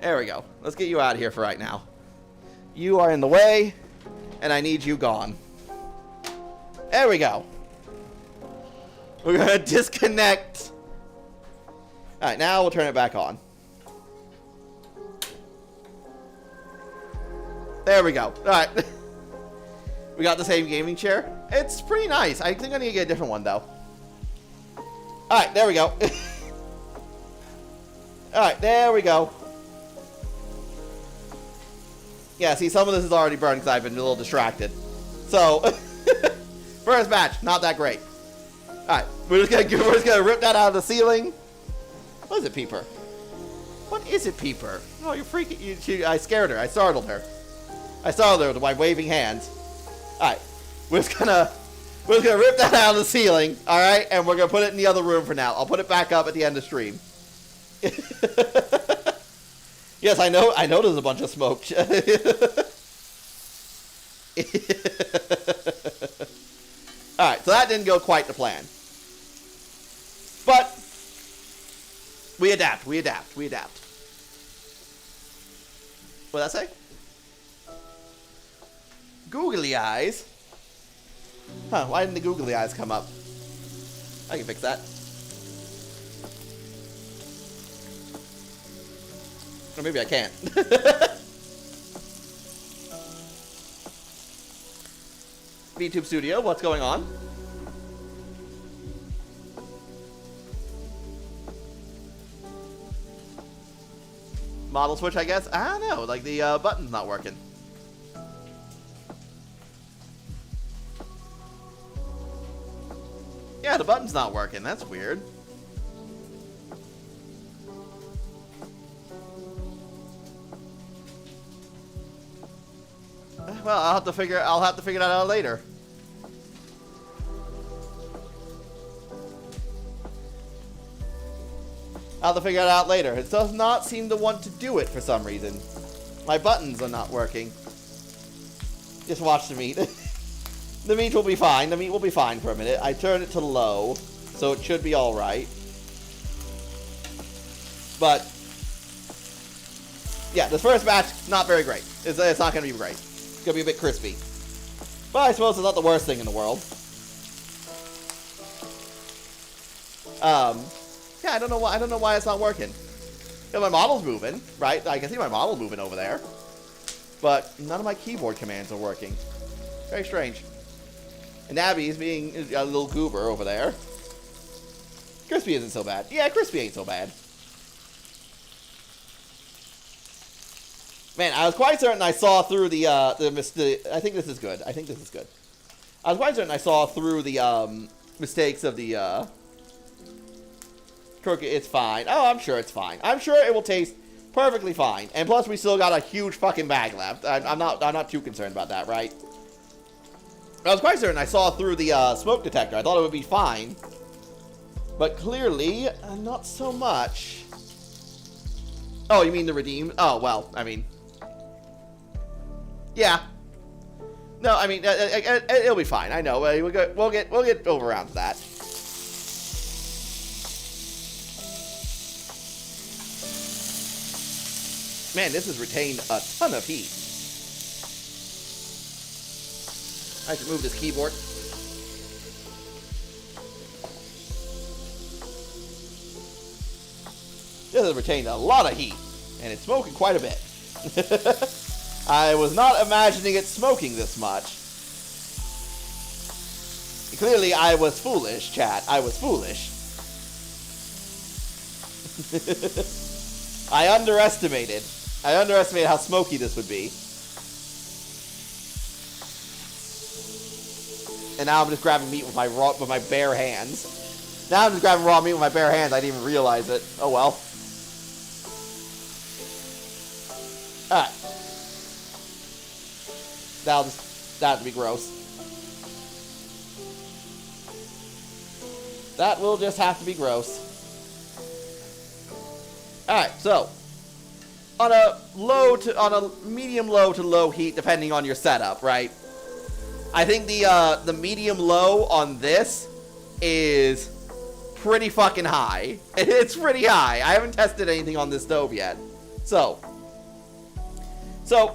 There we go. Let's get you out of here for right now. You are in the way, and I need you gone. There we go. We're gonna disconnect. Alright, now we'll turn it back on. There we go. Alright. We got the same gaming chair. It's pretty nice. I think I need to get a different one, though. Alright, there we go. Alright, there we go. Yeah, see, some of this is already burned because I've been a little distracted. So, first match, not that great. Alright, we're just gonna rip that out of the ceiling. What is it, Peeper? What is it, Peeper? Oh, you're freaking... I scared her. I startled her. I startled her with my waving hands. Alright, we're just gonna rip that out of the ceiling, alright? And we're gonna put it in the other room for now. I'll put it back up at the end of stream. Yes, I know there's a bunch of smoke. Alright, so that didn't go quite to plan. But we adapt. What'd that say? Googly eyes? Huh, why didn't the googly eyes come up? I can fix that. Or maybe I can't. VTube Studio, what's going on? Model switch, I guess? I don't know, like the button's not working. Yeah, the button's not working. That's weird. Well, I'll have to figure that out later. I'll have to figure it out later. It does not seem to want to do it for some reason. My buttons are not working. Just watch the meat. The meat will be fine. The meat will be fine for a minute. I turned it to low, so it should be alright. But, yeah, this first batch, not very great. It's not going to be great. It's going to be a bit crispy. But I suppose it's not the worst thing in the world. Yeah, I don't know why it's not working. Yeah, my model's moving, right? I can see my model moving over there. But none of my keyboard commands are working. Very strange. And Abby's being a little goober over there. Crispy isn't so bad. Yeah, crispy ain't so bad. Man, I was quite certain I saw through the I think this is good. I think this is good. I was quite certain I saw through the mistakes of the Crookin. It's fine. Oh, I'm sure it's fine. I'm sure it will taste perfectly fine. And plus, we still got a huge fucking bag left. I'm not too concerned about that, right? I was quite certain I saw through the smoke detector. I thought it would be fine. But clearly, not so much. Oh, you mean the redeem? Oh, well, I mean... Yeah. No, I mean, it'll be fine. I know. We'll get over around to that. Man, this has retained a ton of heat. I should move this keyboard. This has retained a lot of heat, and it's smoking quite a bit. I was not imagining it smoking this much. Clearly, I was foolish, chat. I was foolish. I underestimated how smoky this would be. And now I'm just grabbing meat with my bare hands. Now I'm just grabbing raw meat with my bare hands. I didn't even realize it. Oh well. Alright. That'd be gross. That will just have to be gross. Alright, so on a medium low to low heat, depending on your setup, right? I think the medium low on this is pretty fucking high. It's pretty high. I haven't tested anything on this stove yet. So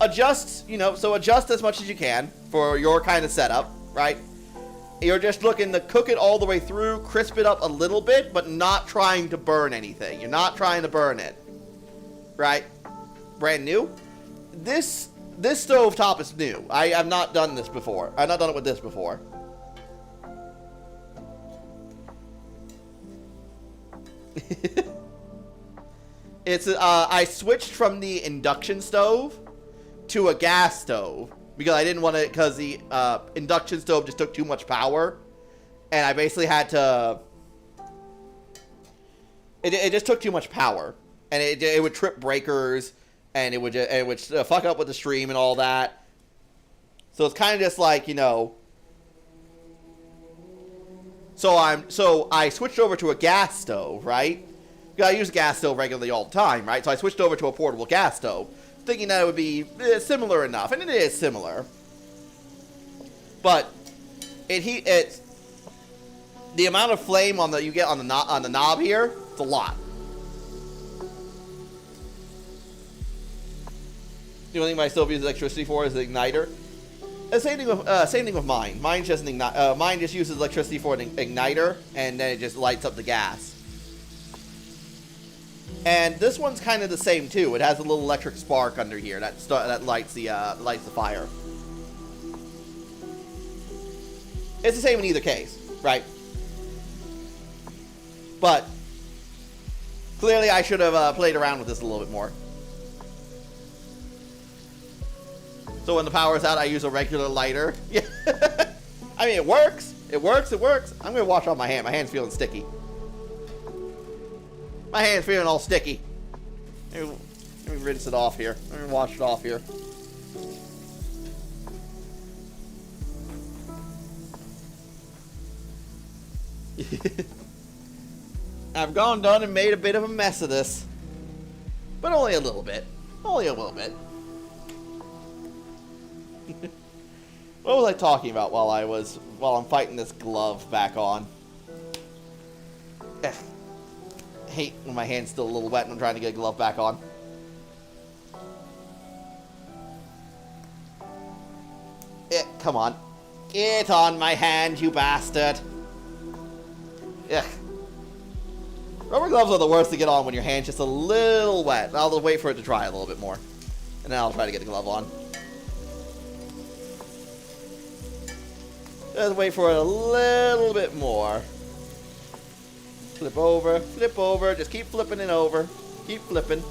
adjust, adjust as much as you can for your kind of setup, right? You're just looking to cook it all the way through, crisp it up a little bit, but not trying to burn anything. You're not trying to burn it, right? Brand new. This stove top is new. I have not done this before. I've not done it with this before. It's I switched from the induction stove to a gas stove because I didn't want to, because the induction stove just took too much power, and I basically had to. It just took too much power, and it would trip breakers, and it would fuck up with the stream and all that. So it's kind of just like, So I switched over to a gas stove, right? I use a gas stove regularly all the time, right? So I switched over to a portable gas stove, thinking that it would be similar enough, and it is similar. But the amount of flame you get on the knob here, it's a lot. The only thing my stove uses electricity for is the igniter. Same thing with mine. Mine just uses electricity for an igniter, and then it just lights up the gas. And this one's kind of the same too. It has a little electric spark under here that lights the fire. It's the same in either case, right? But clearly, I should have played around with this a little bit more. So when the power's out, I use a regular lighter. Yeah, I mean, it works. It works. I'm gonna wash off my hand. My hand's feeling sticky. My hand's feeling all sticky. Let me rinse it off here. Let me wash it off here. I've gone done and made a bit of a mess of this. But only a little bit. Only a little bit. What was I talking about while I'm fighting this glove back on? Hate when my hand's still a little wet and I'm trying to get a glove back on. Come on. Get on my hand, you bastard. Yeah. Rubber gloves are the worst to get on when your hand's just a little wet. I'll just wait for it to dry a little bit more. And then I'll try to get the glove on. Just wait for it a little bit more. Flip over, just keep flipping it over. Keep flipping.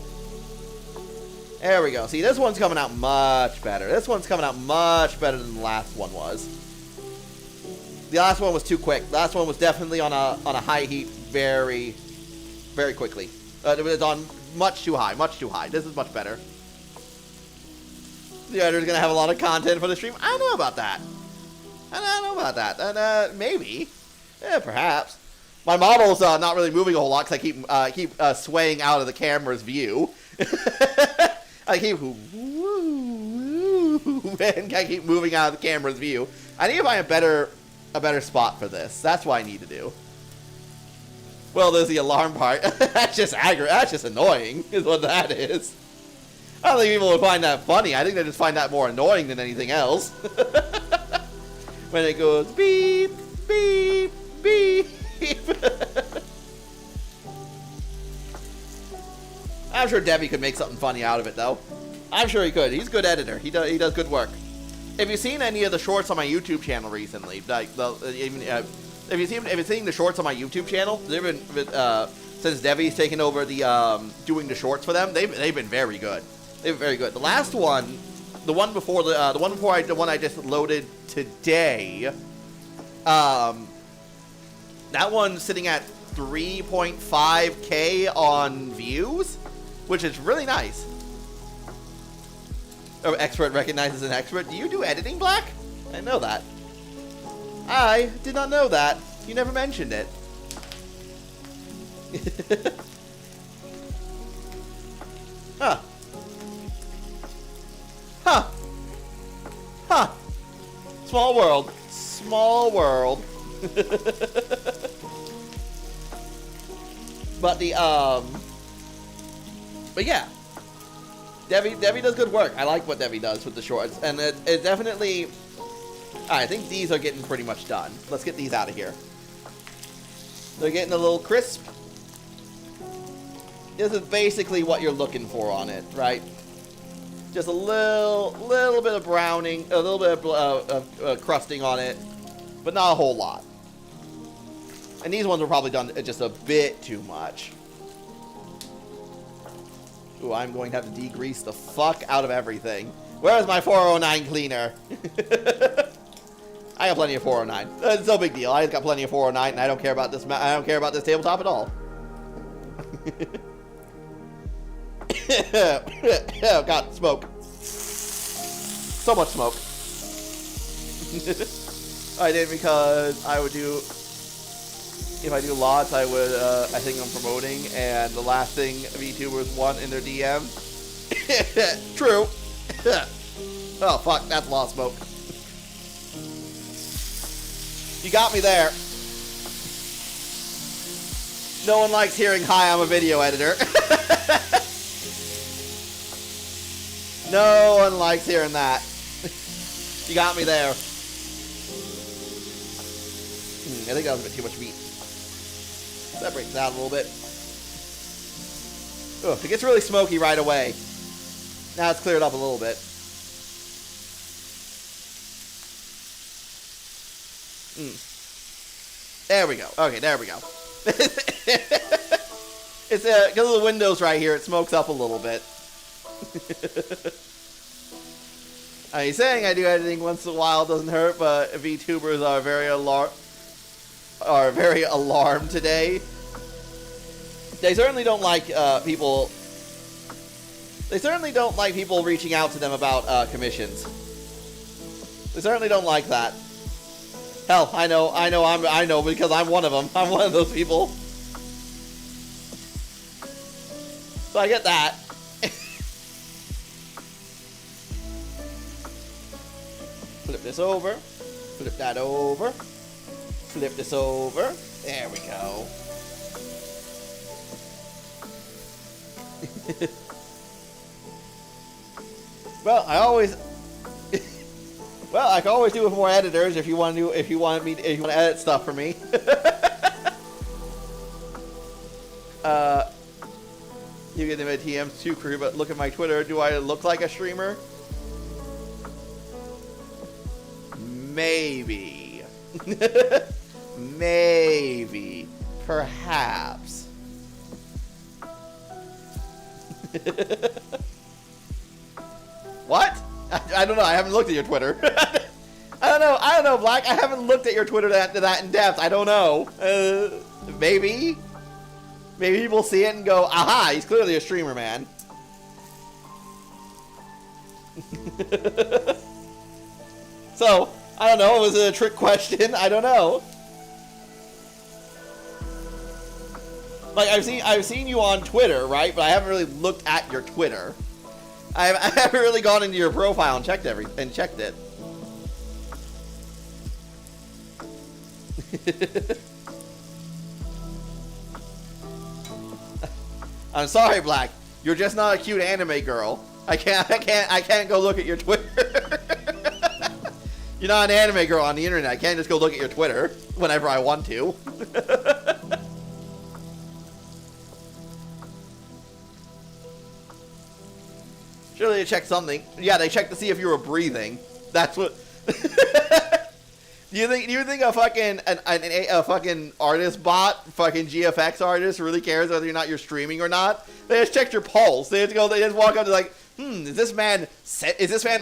There we go. See, this one's coming out much better. This one's coming out much better than the last one was. The last one was too quick. The last one was definitely on a high heat very, very quickly. It was on much too high, much too high. This is much better. The editor's gonna have a lot of content for the stream. I don't know about that. I don't know about that. Maybe. Yeah, perhaps. My model's not really moving a whole lot because I keep swaying out of the camera's view. I keep moving out of the camera's view. I need to find a better spot for this. That's what I need to do. Well, there's the alarm part. That's just That's just annoying, is what that is. I don't think people would find that funny. I think they just find that more annoying than anything else. When it goes beep, beep, beep. I'm sure Debbie could make something funny out of it, though. I'm sure he could. He's a good editor. He does good work. Have you seen any of the shorts on my YouTube channel recently? Like, have you seen the shorts on my YouTube channel? They've been since Debbie's taken over the doing the shorts for them. They've been very good. They've been very good. The last one, the one I just loaded today. That one's sitting at 3.5K on views, which is really nice. Oh, expert recognizes an expert. Do you do editing, Black? I know that. I did not know that. You never mentioned it. Huh. Huh. Huh. Small world. Small world. But but yeah, Debbie does good work. I like what Debbie does with the shorts, and it definitely. I think these are getting pretty much done. Let's get these out of here. They're getting a little crisp. This is basically what you're looking for on it, right? Just a little bit of browning, a little bit of crusting on it, but not a whole lot. And these ones were probably done just a bit too much. Ooh, I'm going to have to degrease the fuck out of everything. Where's my 409 cleaner? I got plenty of 409. It's no big deal. I got plenty of 409, and I don't care about this. I don't care about this tabletop at all. Oh God, smoke. So much smoke. I did because I would do. If I do lots, I would. I think I'm promoting, and the last thing VTubers want in their DM. True. Oh fuck, that's a lot of smoke. You got me there. No one likes hearing, "Hi, I'm a video editor." No one likes hearing that. You got me there. I think that was a bit too much meat. Separate this out a little bit. Ugh, it gets really smoky right away. Now it's cleared up a little bit. There we go. Okay, there we go. It's because of the windows right here, it smokes up a little bit. I'm saying I do editing once in a while, doesn't hurt, but VTubers are very alarmed today. They certainly don't like people. They certainly don't like people reaching out to them about commissions. They certainly don't like that. Hell, I know because I'm one of them. I'm one of those people. So I get that. Flip this over. Flip that over. Flip this over. There we go. Well, I always well, I can always do it with more editors if you want to edit stuff for me. You get them at TMs too, crew, but look at my Twitter. Do I look like a streamer? Maybe. Maybe. Perhaps. What? I don't know. I haven't looked at your Twitter. I don't know, Black. I haven't looked at your Twitter that in depth. I don't know. Maybe. Maybe people see it and go, aha, he's clearly a streamer, man. So, I don't know. Was it a trick question? I don't know. Like, I've seen you on Twitter, right? But I haven't really looked at your Twitter. I haven't really gone into your profile and checked it. I'm sorry, Black. You're just not a cute anime girl. I can't go look at your Twitter. You're not an anime girl on the internet. I can't just go look at your Twitter whenever I want to. Surely they checked something. Yeah, they checked to see if you were breathing. That's what. Do you think a fucking a fucking artist bot, fucking GFX artist, really cares whether or not you're streaming or not? They just checked your pulse. They just walk up to like, is this man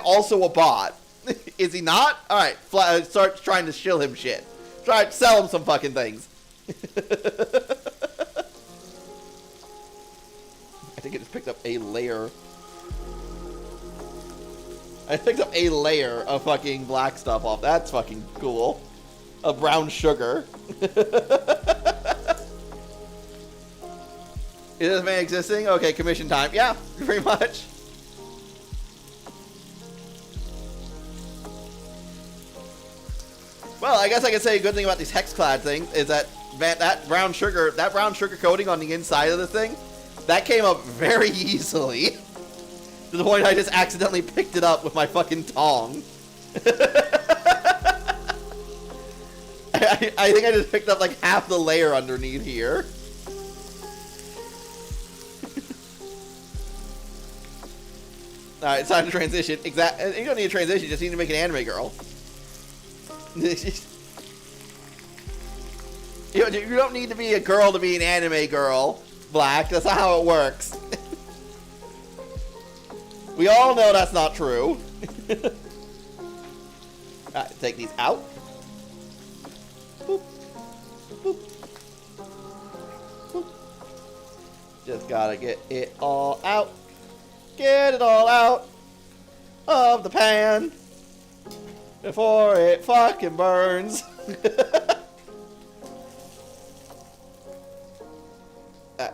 also a bot? Is he not? All right, start trying to shill him shit. Try to sell him some fucking things. I think it just picked up a layer. I picked up a layer of fucking black stuff off. That's fucking cool. A brown sugar. Is this man existing? Okay, commission time. Yeah, pretty much. Well, I guess I could say a good thing about these hexclad things is that that brown sugar coating on the inside of the thing, that came up very easily. To the point I just accidentally picked it up with my fucking tongue. I think I just picked up like half the layer underneath here. Alright, it's time to transition. Exactly. You don't need a transition, you just need to make an anime girl. You don't need to be a girl to be an anime girl, Black. That's not how it works. We all know that's not true. Alright, take these out. Boop. Boop. Boop. Just gotta get it all out. Get it all out of the pan before it fucking burns.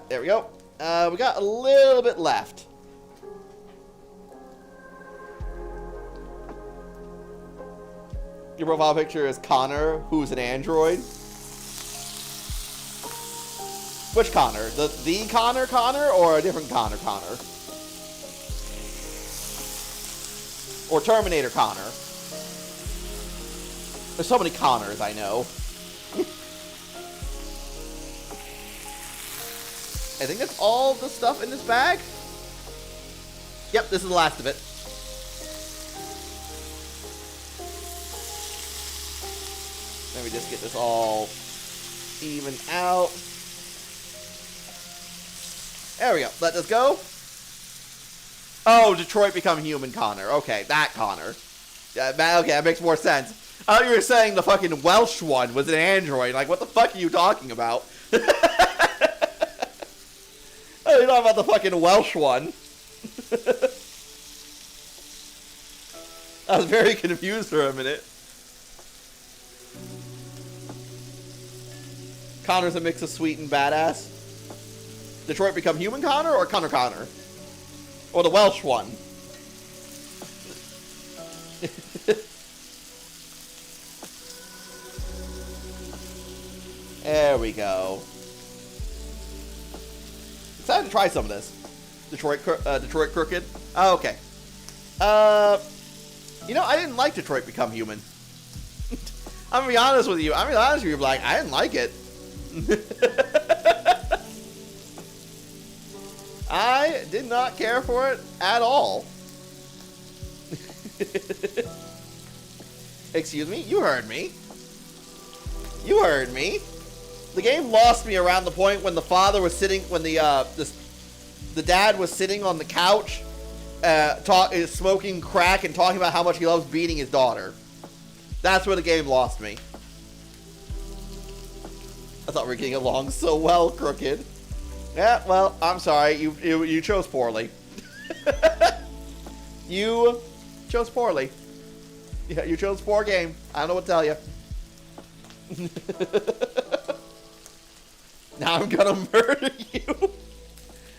There we go. We got a little bit left. Your profile picture is Connor, who's an android. Which Connor? The Connor, or a different Connor? Or Terminator Connor? There's so many Connors, I know. I think that's all the stuff in this bag. Yep, this is the last of it. Let me just get this all even out. There we go. Let this go. Oh, Detroit Become Human Connor. Okay, that Connor. Yeah, okay, that makes more sense. I thought you were saying the fucking Welsh one was an android. Like, what the fuck are you talking about? Oh, you're talking about the fucking Welsh one. I was very confused for a minute. Connor's a mix of sweet and badass. Detroit Become Human Connor or Connor Connor? Or the Welsh one? There we go. Excited to try some of this. Detroit Crookin. Oh, okay. You know, I didn't like Detroit Become Human. I'm gonna be honest with you. Like, I didn't like it. I did not care for it at all. Excuse me? You heard me. You heard me. The game lost me around the point when the father was sitting, when the dad was sitting on the couch, smoking crack and talking about how much he loves beating his daughter. That's where the game lost me. I thought we were getting along so well, Crooked. Yeah, well, I'm sorry. You chose poorly. You chose poorly. Yeah, you chose poor game. I don't know what to tell you. Now I'm gonna murder you.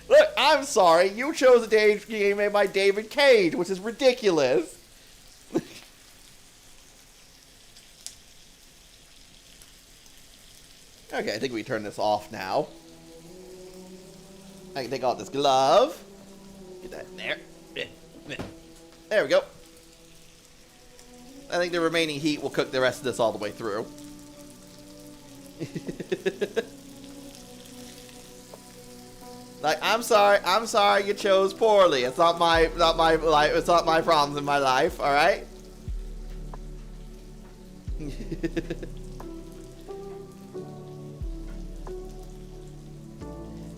Look, I'm sorry. You chose a game made by David Cage, which is ridiculous. Okay, I think we turn this off now. I can take out this glove. Get that in there. There we go. I think the remaining heat will cook the rest of this all the way through. Like, I'm sorry you chose poorly. It's not my life, it's not my problems in my life, alright?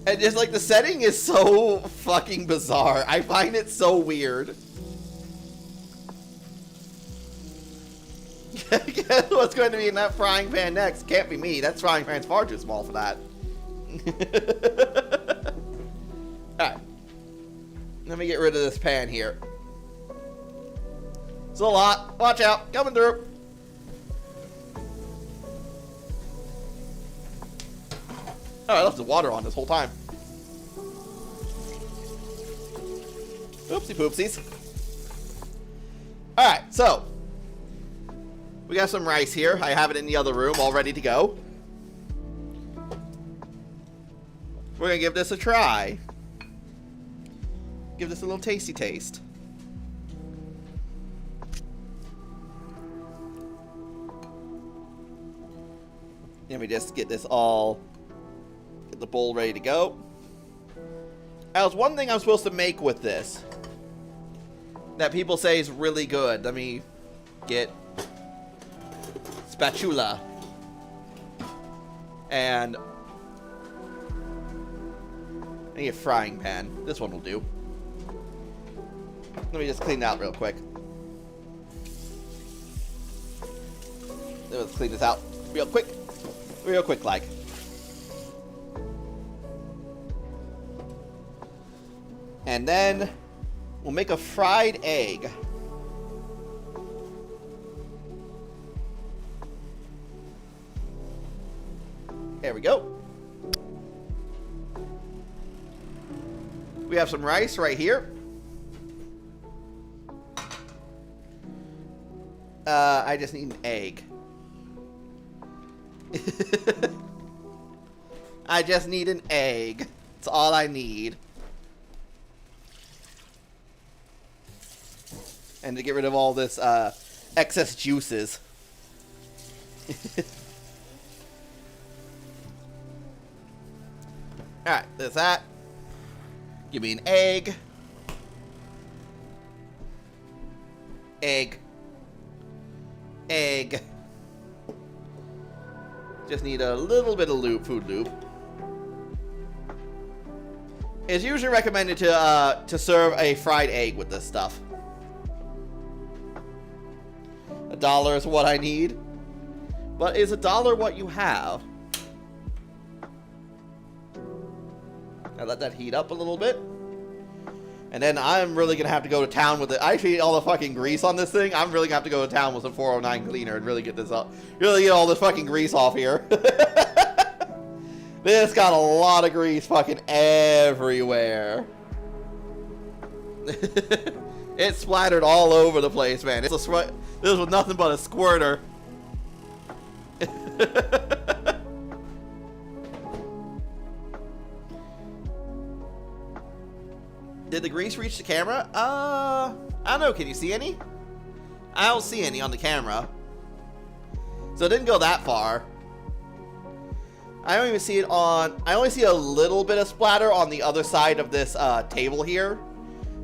And just like the setting is so fucking bizarre. I find it so weird. Guess what's going to be in that frying pan next? Can't be me. That frying pan's far too small for that. Alright. Let me get rid of this pan here. It's a lot. Watch out. Coming through. Oh, I left the water on this whole time. Oopsie poopsies. Alright, so. We got some rice here. I have it in the other room all ready to go. We're going to give this a try. Give this a little tasty taste. Let me just get this all... Get the bowl ready to go. Now, there's one thing I'm supposed to make with this that people say is really good. Let me get spatula. And I need a frying pan. This one will do. Let me just clean that out real quick. Let's clean this out real quick. Real quick like. And then we'll make a fried egg. There we go. We have some rice right here. I just need an egg. I just need an egg. That's all I need. And to get rid of all this excess juices. Alright, there's that. Give me an egg. Egg. Egg. Just need a little bit of food lube. It's usually recommended to serve a fried egg with this stuff. $1 is what I need. But is $1 what you have? I let that heat up a little bit. And then I'm really going to have to go to town with it. I actually all the fucking grease on this thing. I'm really going to have to go to town with some 409 cleaner and really get this up. Really get all this fucking grease off here. This got a lot of grease fucking everywhere. It splattered all over the place, man. This was nothing but a squirter. Did the grease reach the camera? I don't know. Can you see any? I don't see any on the camera. So it didn't go that far. I don't even see it on... I only see a little bit of splatter on the other side of this table here.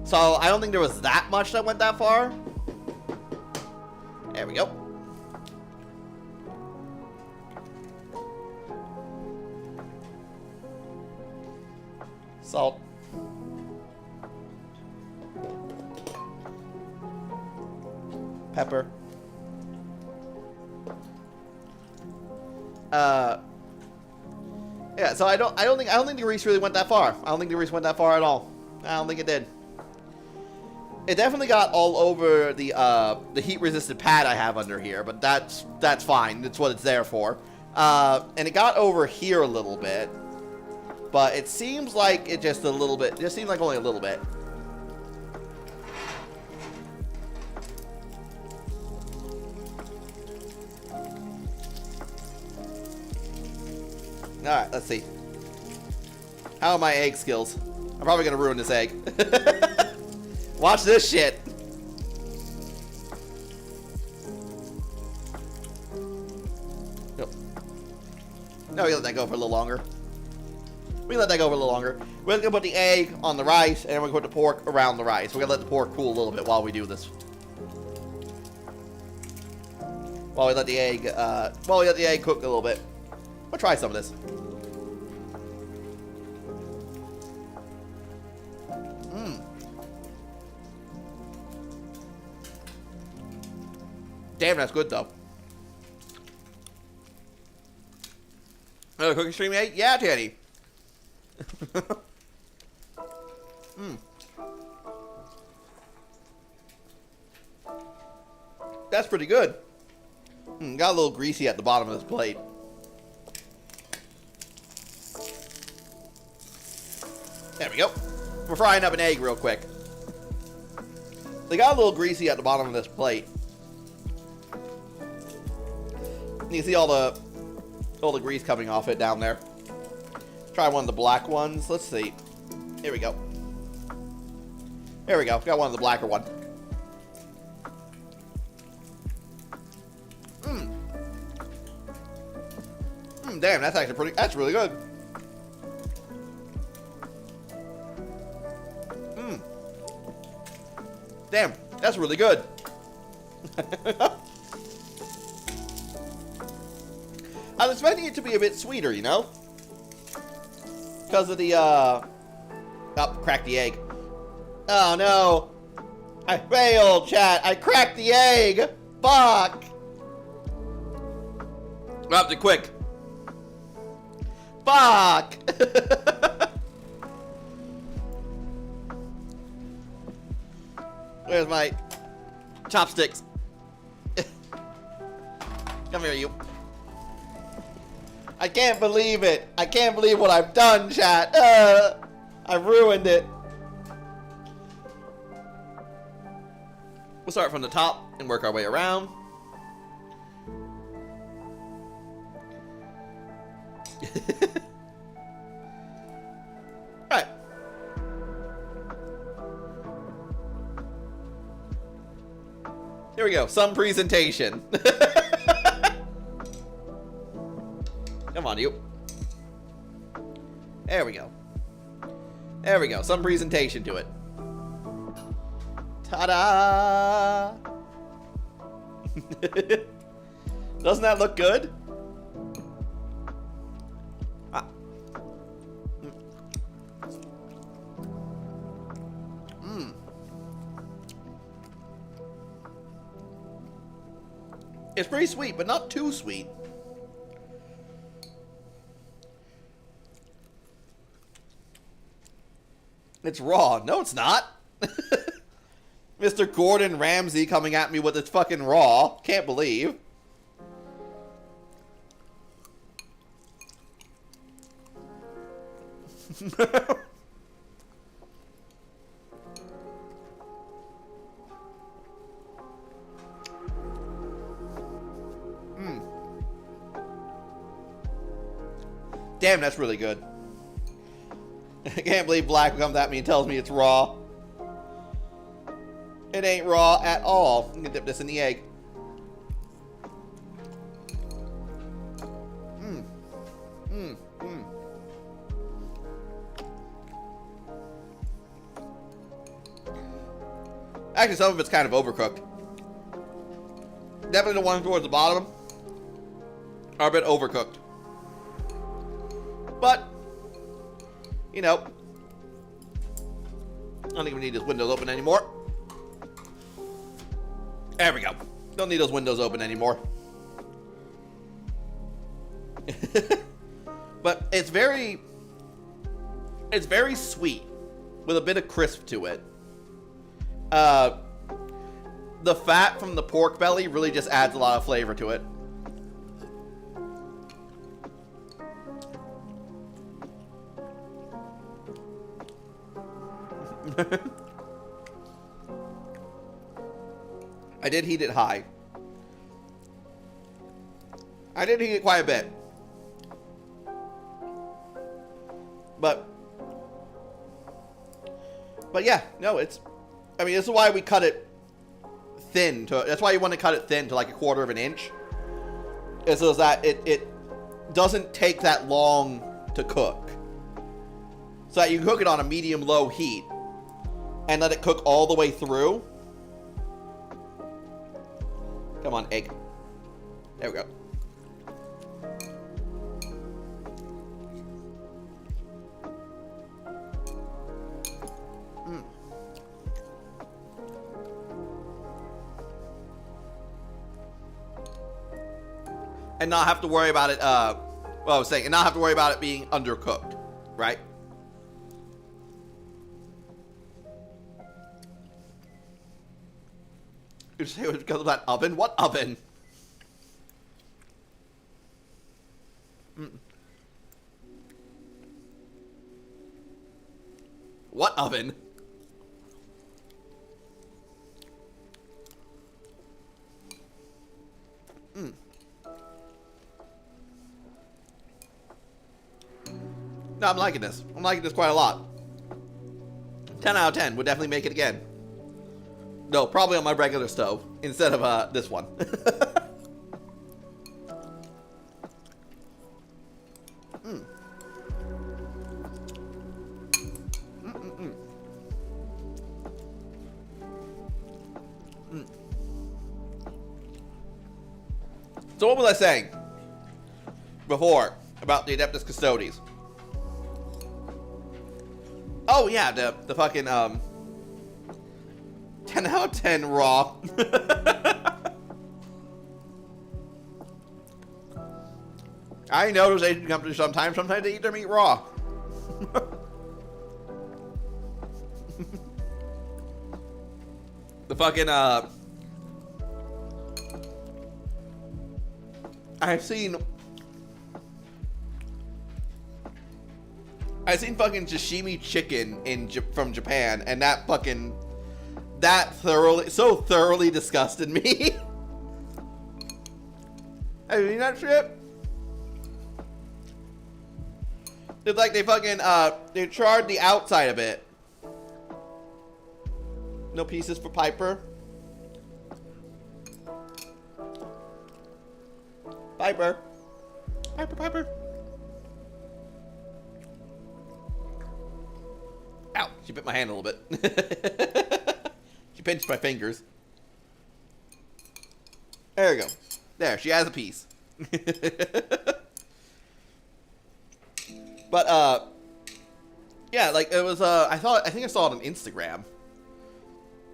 So I don't think there was that much that went that far. There we go. Salt. Pepper. Yeah, so I don't think the grease really went that far. I don't think the grease went that far at all. I don't think it did. It definitely got all over the heat-resistant pad I have under here, but that's fine. That's what it's there for. And it got over here a little bit, but it seems like it just a little bit. It just seemed like only a little bit. Alright, let's see. How are my egg skills? I'm probably gonna ruin this egg. Watch this shit. Nope. No, we let that go for a little longer. We let that go for a little longer. We're gonna put the egg on the rice, and then we're gonna put the pork around the rice. We're gonna let the pork cool a little bit while we do this. While we let the egg cook a little bit. We'll try some of this. Damn, that's good though. Another cooking stream, eh? Yeah, Teddy. That's pretty good. Got a little greasy at the bottom of this plate. There we go. We're frying up an egg real quick. They got a little greasy at the bottom of this plate. You can see all the grease coming off it down there. Try one of the black ones. Let's see. Here we go. There we go. Got one of the blacker one. Damn, that's actually pretty. That's really good. Damn, that's really good. I was expecting it to be a bit sweeter, you know? Because of the, oh, cracked the egg. Oh, no. I failed, chat. I cracked the egg. Fuck. Dropped it quick. Fuck. Where's my chopsticks? Come here, you. I can't believe it. I can't believe what I've done, chat. I've ruined it. We'll start from the top and work our way around. Right. Here we go. Some presentation. Come on, you. There we go. There we go. Some presentation to it. Ta-da! Doesn't that look good? Ah. It's pretty sweet, but not too sweet. It's raw. No, it's not. Mr. Gordon Ramsay coming at me with it's fucking raw. Can't believe. Damn, that's really good. I can't believe Black comes at me and tells me it's raw. It ain't raw at all. I'm gonna dip this in the egg. Actually, some of it's kind of overcooked. Definitely the ones towards the bottom are a bit overcooked. But, you know, I don't even need these windows open anymore. There we go. Don't need those windows open anymore. But it's very sweet with a bit of crisp to it. The fat from the pork belly really just adds a lot of flavor to it. I did heat it high. I did heat it quite a bit. But yeah, no, it's, I mean, this is why we cut it thin. That's why you want to cut it thin to like 1/4 of an inch. Is so that it doesn't take that long to cook. So that you can cook it on a medium-low heat and let it cook all the way through. Come on, egg. There we go. And not have to worry about it, well, I was saying, and not have to worry about it being undercooked, right? You say it was because of that oven? What oven? What oven? No, I'm liking this. I'm liking this quite a lot. 10 out of 10. Would definitely make it again. No, probably on my regular stove instead of this one. So what was I saying before about the Adeptus Custodes? Oh yeah, the fucking 10 out of 10 raw. I know those Asian companies sometimes they eat their meat raw. The fucking I've seen fucking sashimi chicken from Japan, and that thoroughly disgusted me. Have you seen that shit? It's like they fucking they charred the outside of it. No pieces for Piper. Piper. Ow, she bit my hand a little bit. She pinched my fingers. There we go. There, she has a piece. But, yeah, like, it was, I think I saw it on Instagram.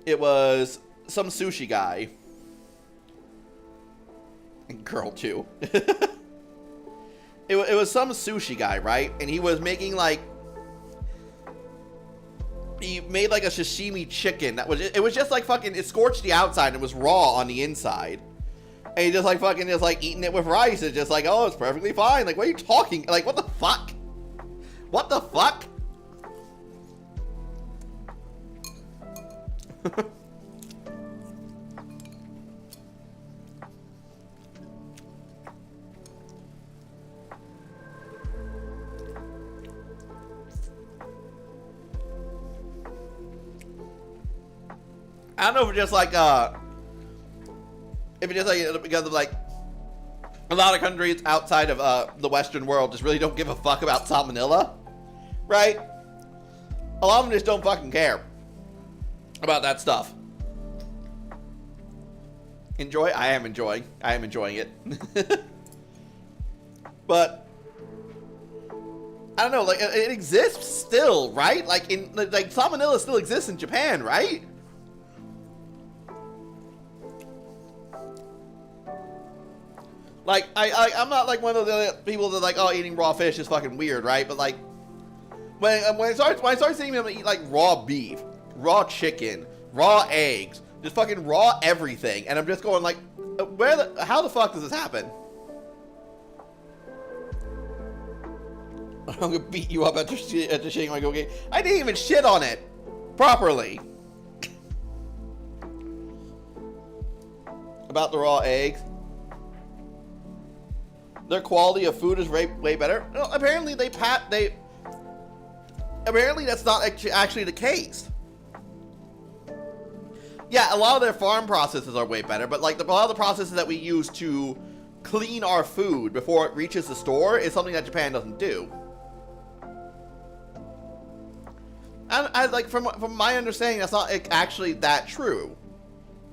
It was some sushi guy. And girl, too. It was some sushi guy, right? And he was making, like, he made like a sashimi chicken that was, it was just like fucking, it scorched the outside and it was raw on the inside. And he just like fucking just like eating it with rice. It's just like, oh, it's perfectly fine. Like, what are you talking? Like, what the fuck? What the fuck? I don't know if it's just like, if it's just like, because of like, a lot of countries outside of the Western world just really don't give a fuck about salmonella, right? A lot of them just don't fucking care about that stuff. Enjoy? I am enjoying it. But I don't know, like it exists still, right? Like salmonella still exists in Japan, right? Like, I'm not like one of the people that like, oh, eating raw fish is fucking weird, right? But like, when I start seeing them eat like raw beef, raw chicken, raw eggs, just fucking raw everything, and I'm just going like, how the fuck does this happen? I'm gonna beat you up after shitting my Cookin. I didn't even shit on it properly. About the raw eggs. Their quality of food is way better. No, apparently apparently that's not actually the case. Yeah, a lot of their farm processes are way better, but like a lot of the processes that we use to clean our food before it reaches the store is something that Japan doesn't do. And I like from my understanding, that's not actually that true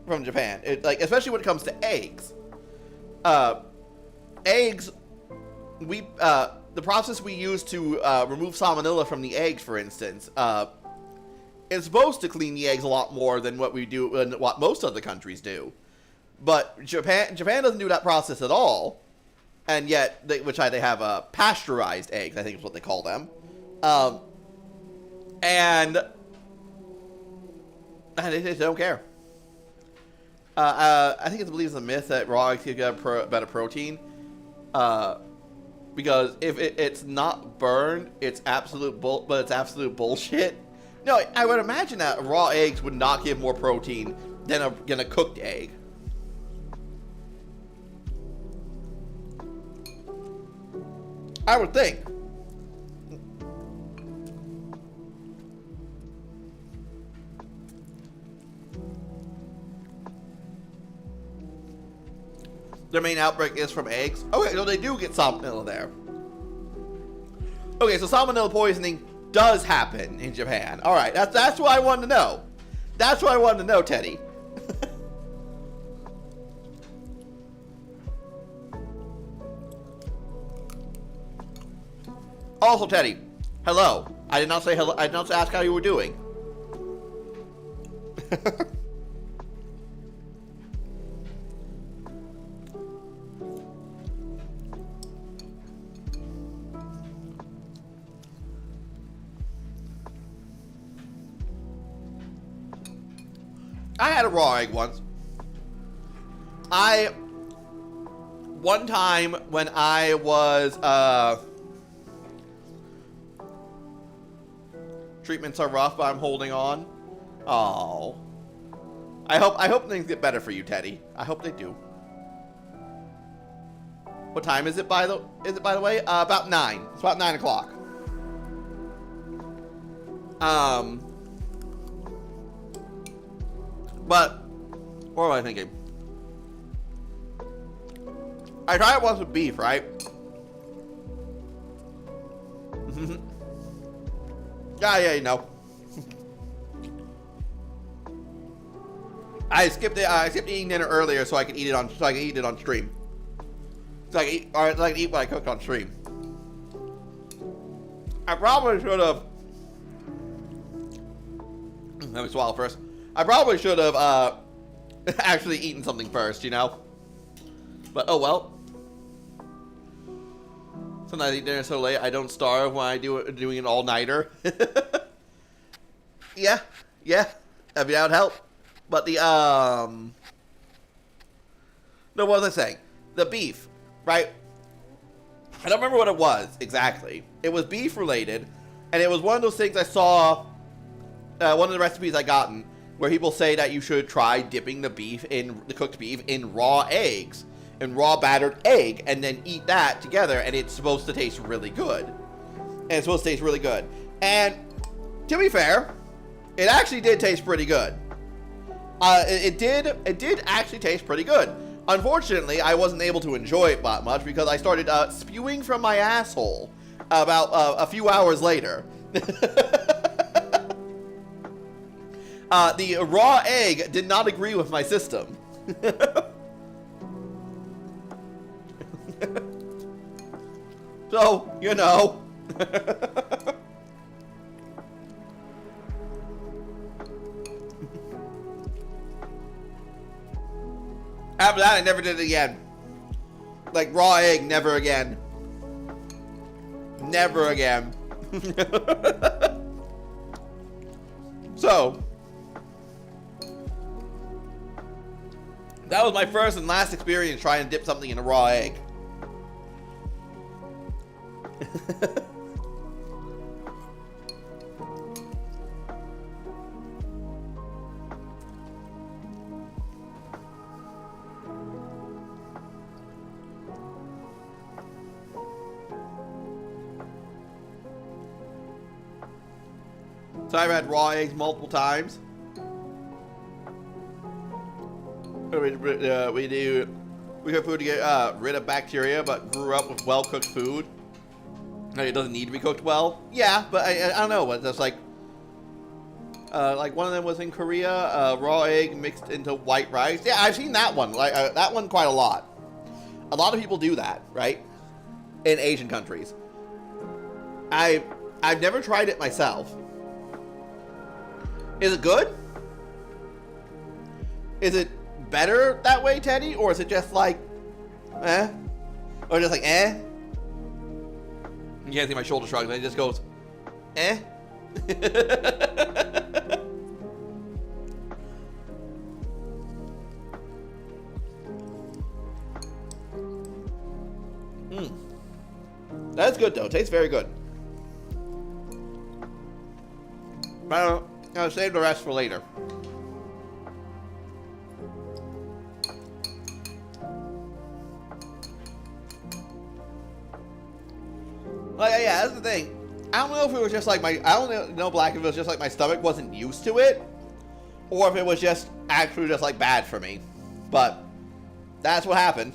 from Japan. Like especially when it comes to eggs. Eggs, the process we use to remove salmonella from the eggs, for instance, is supposed to clean the eggs a lot more than what we do, and what most other countries do. But Japan doesn't do that process at all, and yet they have pasteurized eggs, I think is what they call them, and they don't care. I think it's believed as a myth that raw eggs give better protein. Because if it's not burned, it's absolute bullshit. No, I would imagine that raw eggs would not give more protein than a cooked egg. I would think. Their main outbreak is from eggs. Okay, so they do get salmonella there. Okay, so salmonella poisoning does happen in Japan. All right, that's what I wanted to know. That's what I wanted to know, Teddy. Also, Teddy, hello. I did not say hello. I did not ask how you were doing. I had a raw egg once. One time when I was, treatments are rough, but I'm holding on. Oh. I hope things get better for you, Teddy. I hope they do. What time is it by the way? About 9. It's about 9 o'clock. But, what am I thinking? I tried it once with beef, right? Yeah, you know. I skipped eating dinner earlier so I could eat it on stream. So I can eat what I cooked on stream. I probably should have. Let me swallow first. I probably should have actually eaten something first, you know? But oh well. Sometimes I eat dinner so late I don't starve when I doing an all-nighter. Yeah. I mean, that would help. But the no, what was I saying? The beef, right? I don't remember what it was exactly. It was beef related, and it was one of those things I saw. One of the recipes I gotten, where people say that you should try dipping the cooked beef in raw eggs, in raw battered egg, and then eat that together, and it's supposed to taste really good. And to be fair, it actually did taste pretty good. It did actually taste pretty good. Unfortunately, I wasn't able to enjoy it that much because I started spewing from my asshole about a few hours later. The raw egg did not agree with my system. So, you know. After that, I never did it again. Like, raw egg, never again. Never again. So, that was my first and last experience trying to dip something in a raw egg. So I've had raw eggs multiple times. We cook food to get rid of bacteria, but grew up with well-cooked food. It doesn't need to be cooked well. Yeah, but I don't know. That's like one of them was in Korea, raw egg mixed into white rice. Yeah, I've seen that one. Like that one quite a lot. A lot of people do that, right? In Asian countries. I've never tried it myself. Is it good? Is it better that way, Teddy? Or is it just like, eh? Or just like, eh? You can't see my shoulder shrugs. It just goes, eh? That's good, though. Tastes very good. But I'll save the rest for later. Like, yeah, that's the thing. I don't know if it was just like I don't know, Black, if it was just like my stomach wasn't used to it, or if it was just actually just like bad for me. But that's what happened.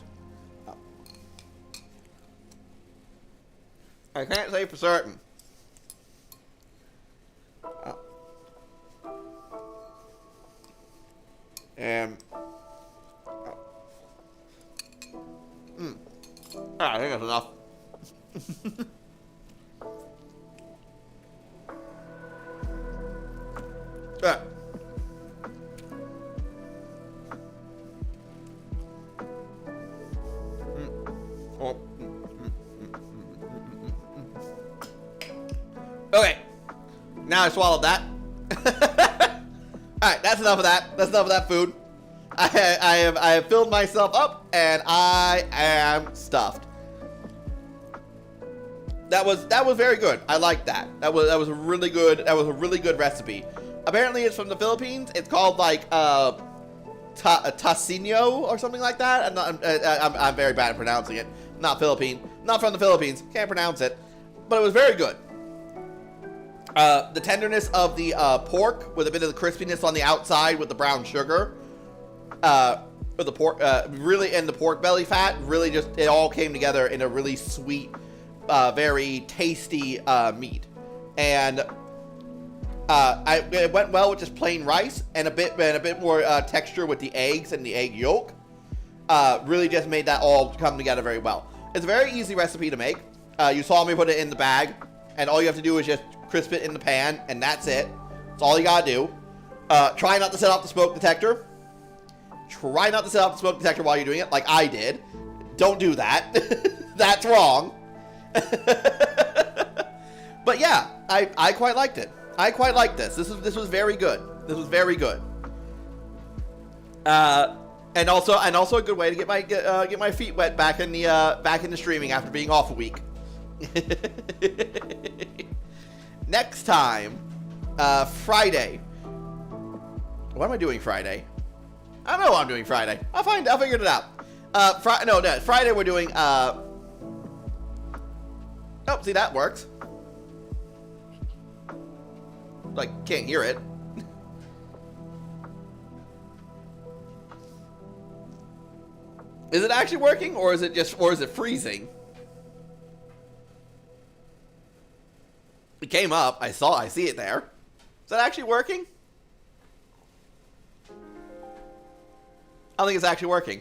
I can't say for certain. And I think that's enough. Yeah. Okay. Now I swallowed that. Alright, that's enough of that. That's enough of that food. I have filled myself up and I am stuffed. That was very good. I like that. That was a really good recipe. Apparently it's from the Philippines. It's called like tocino or something like that. I'm very bad at pronouncing it. Not from the Philippines. Can't pronounce it. But it was very good. The tenderness of the pork with a bit of the crispiness on the outside with the brown sugar. With the pork, really, and the pork belly fat, really just, it all came together in a really sweet, very tasty meat. And it went well with just plain rice and a bit more texture with the eggs and the egg yolk. Really just made that all come together very well. It's a very easy recipe to make. You saw me put it in the bag, and all you have to do is just crisp it in the pan, and that's it. That's all you gotta do. Try not to set off the smoke detector. Try not to set off the smoke detector while you're doing it, like I did. Don't do that. That's wrong. But yeah, I quite liked it. I quite liked this. This was very good. This was very good. And also a good way to get my feet wet back into streaming after being off a week. Next time, Friday. What am I doing Friday? I don't know what I'm doing Friday. I'll figure it out. No, Friday we're doing, oh, see, that works. Like, can't hear it. Is it actually working, or is it freezing? It came up. I see it there. Is that actually working? I don't think it's actually working.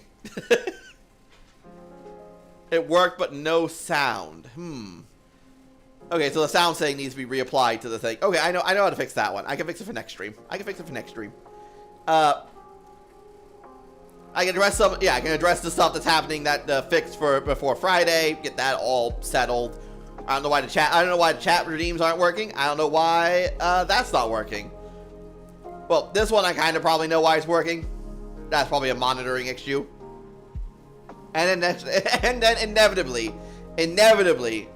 It worked, but no sound. Okay, so the sound setting needs to be reapplied to the thing. Okay, I know how to fix that one. I can fix it for next stream. I can address some. Yeah, I can address the stuff that's happening that fixed for before Friday. Get that all settled. I don't know why the chat redeems aren't working. I don't know why that's not working. Well, this one I kind of probably know why it's working. That's probably a monitoring issue. And then inevitably,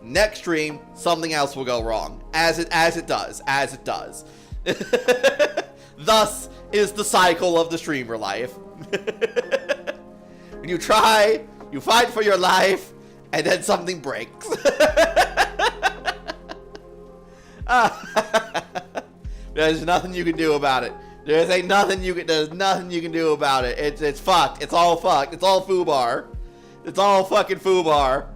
next stream something else will go wrong, as it does. Thus is the cycle of the streamer life. When you try, you fight for your life, and then something breaks. There's nothing you can do about it. There's nothing you can do about it. It's fucked. It's all fucked. It's all foobar. It's all fucking foobar.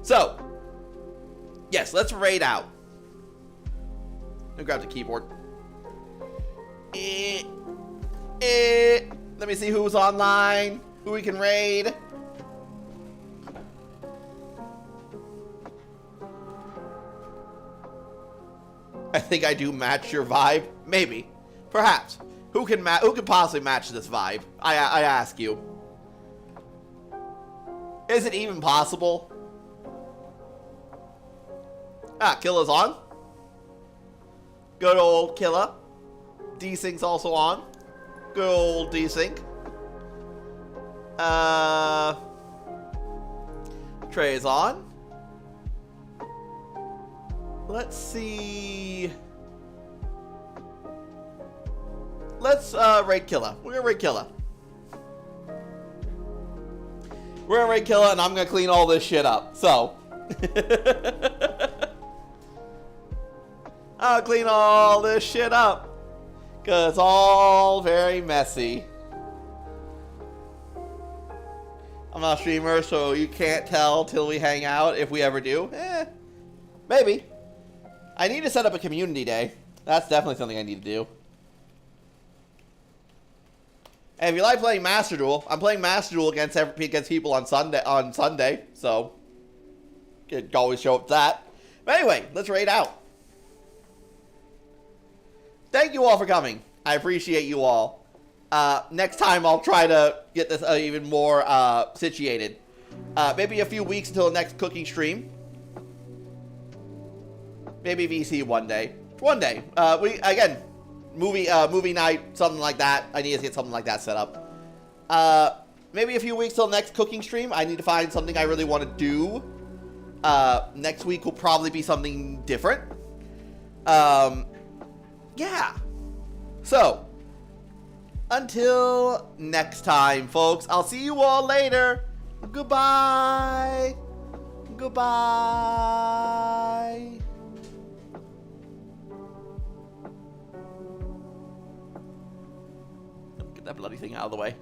So, yes, let's raid out. Let me grab the keyboard. Let me see who's online, who we can raid. I think I do match your vibe. Maybe. Perhaps. Who can possibly match this vibe? I ask you. Is it even possible? Ah, Killa's on. Good old Killa. Desync's also on. Good old Desync. Trey's on. Let's see. Let's raid Killa. We're gonna raid Killa. We're gonna raid Killa, and I'm gonna clean all this shit up. So. I'll clean all this shit up. Because it's all very messy. I'm not a streamer, so you can't tell till we hang out, if we ever do. Maybe. I need to set up a community day. That's definitely something I need to do. And if you like playing Master Duel, I'm playing Master Duel against people on Sunday, so you can always show up to that. But anyway, let's raid out. Thank you all for coming. I appreciate you all. Next time I'll try to get this even more situated. Maybe a few weeks until the next cooking stream. Maybe VC one day. Movie night, something like that. I need to get something like that set up. Maybe a few weeks till next cooking stream. I need to find something I really want to do. Next week will probably be something different. Yeah. So, until next time, folks, I'll see you all later. Goodbye. Goodbye. Get that bloody thing out of the way.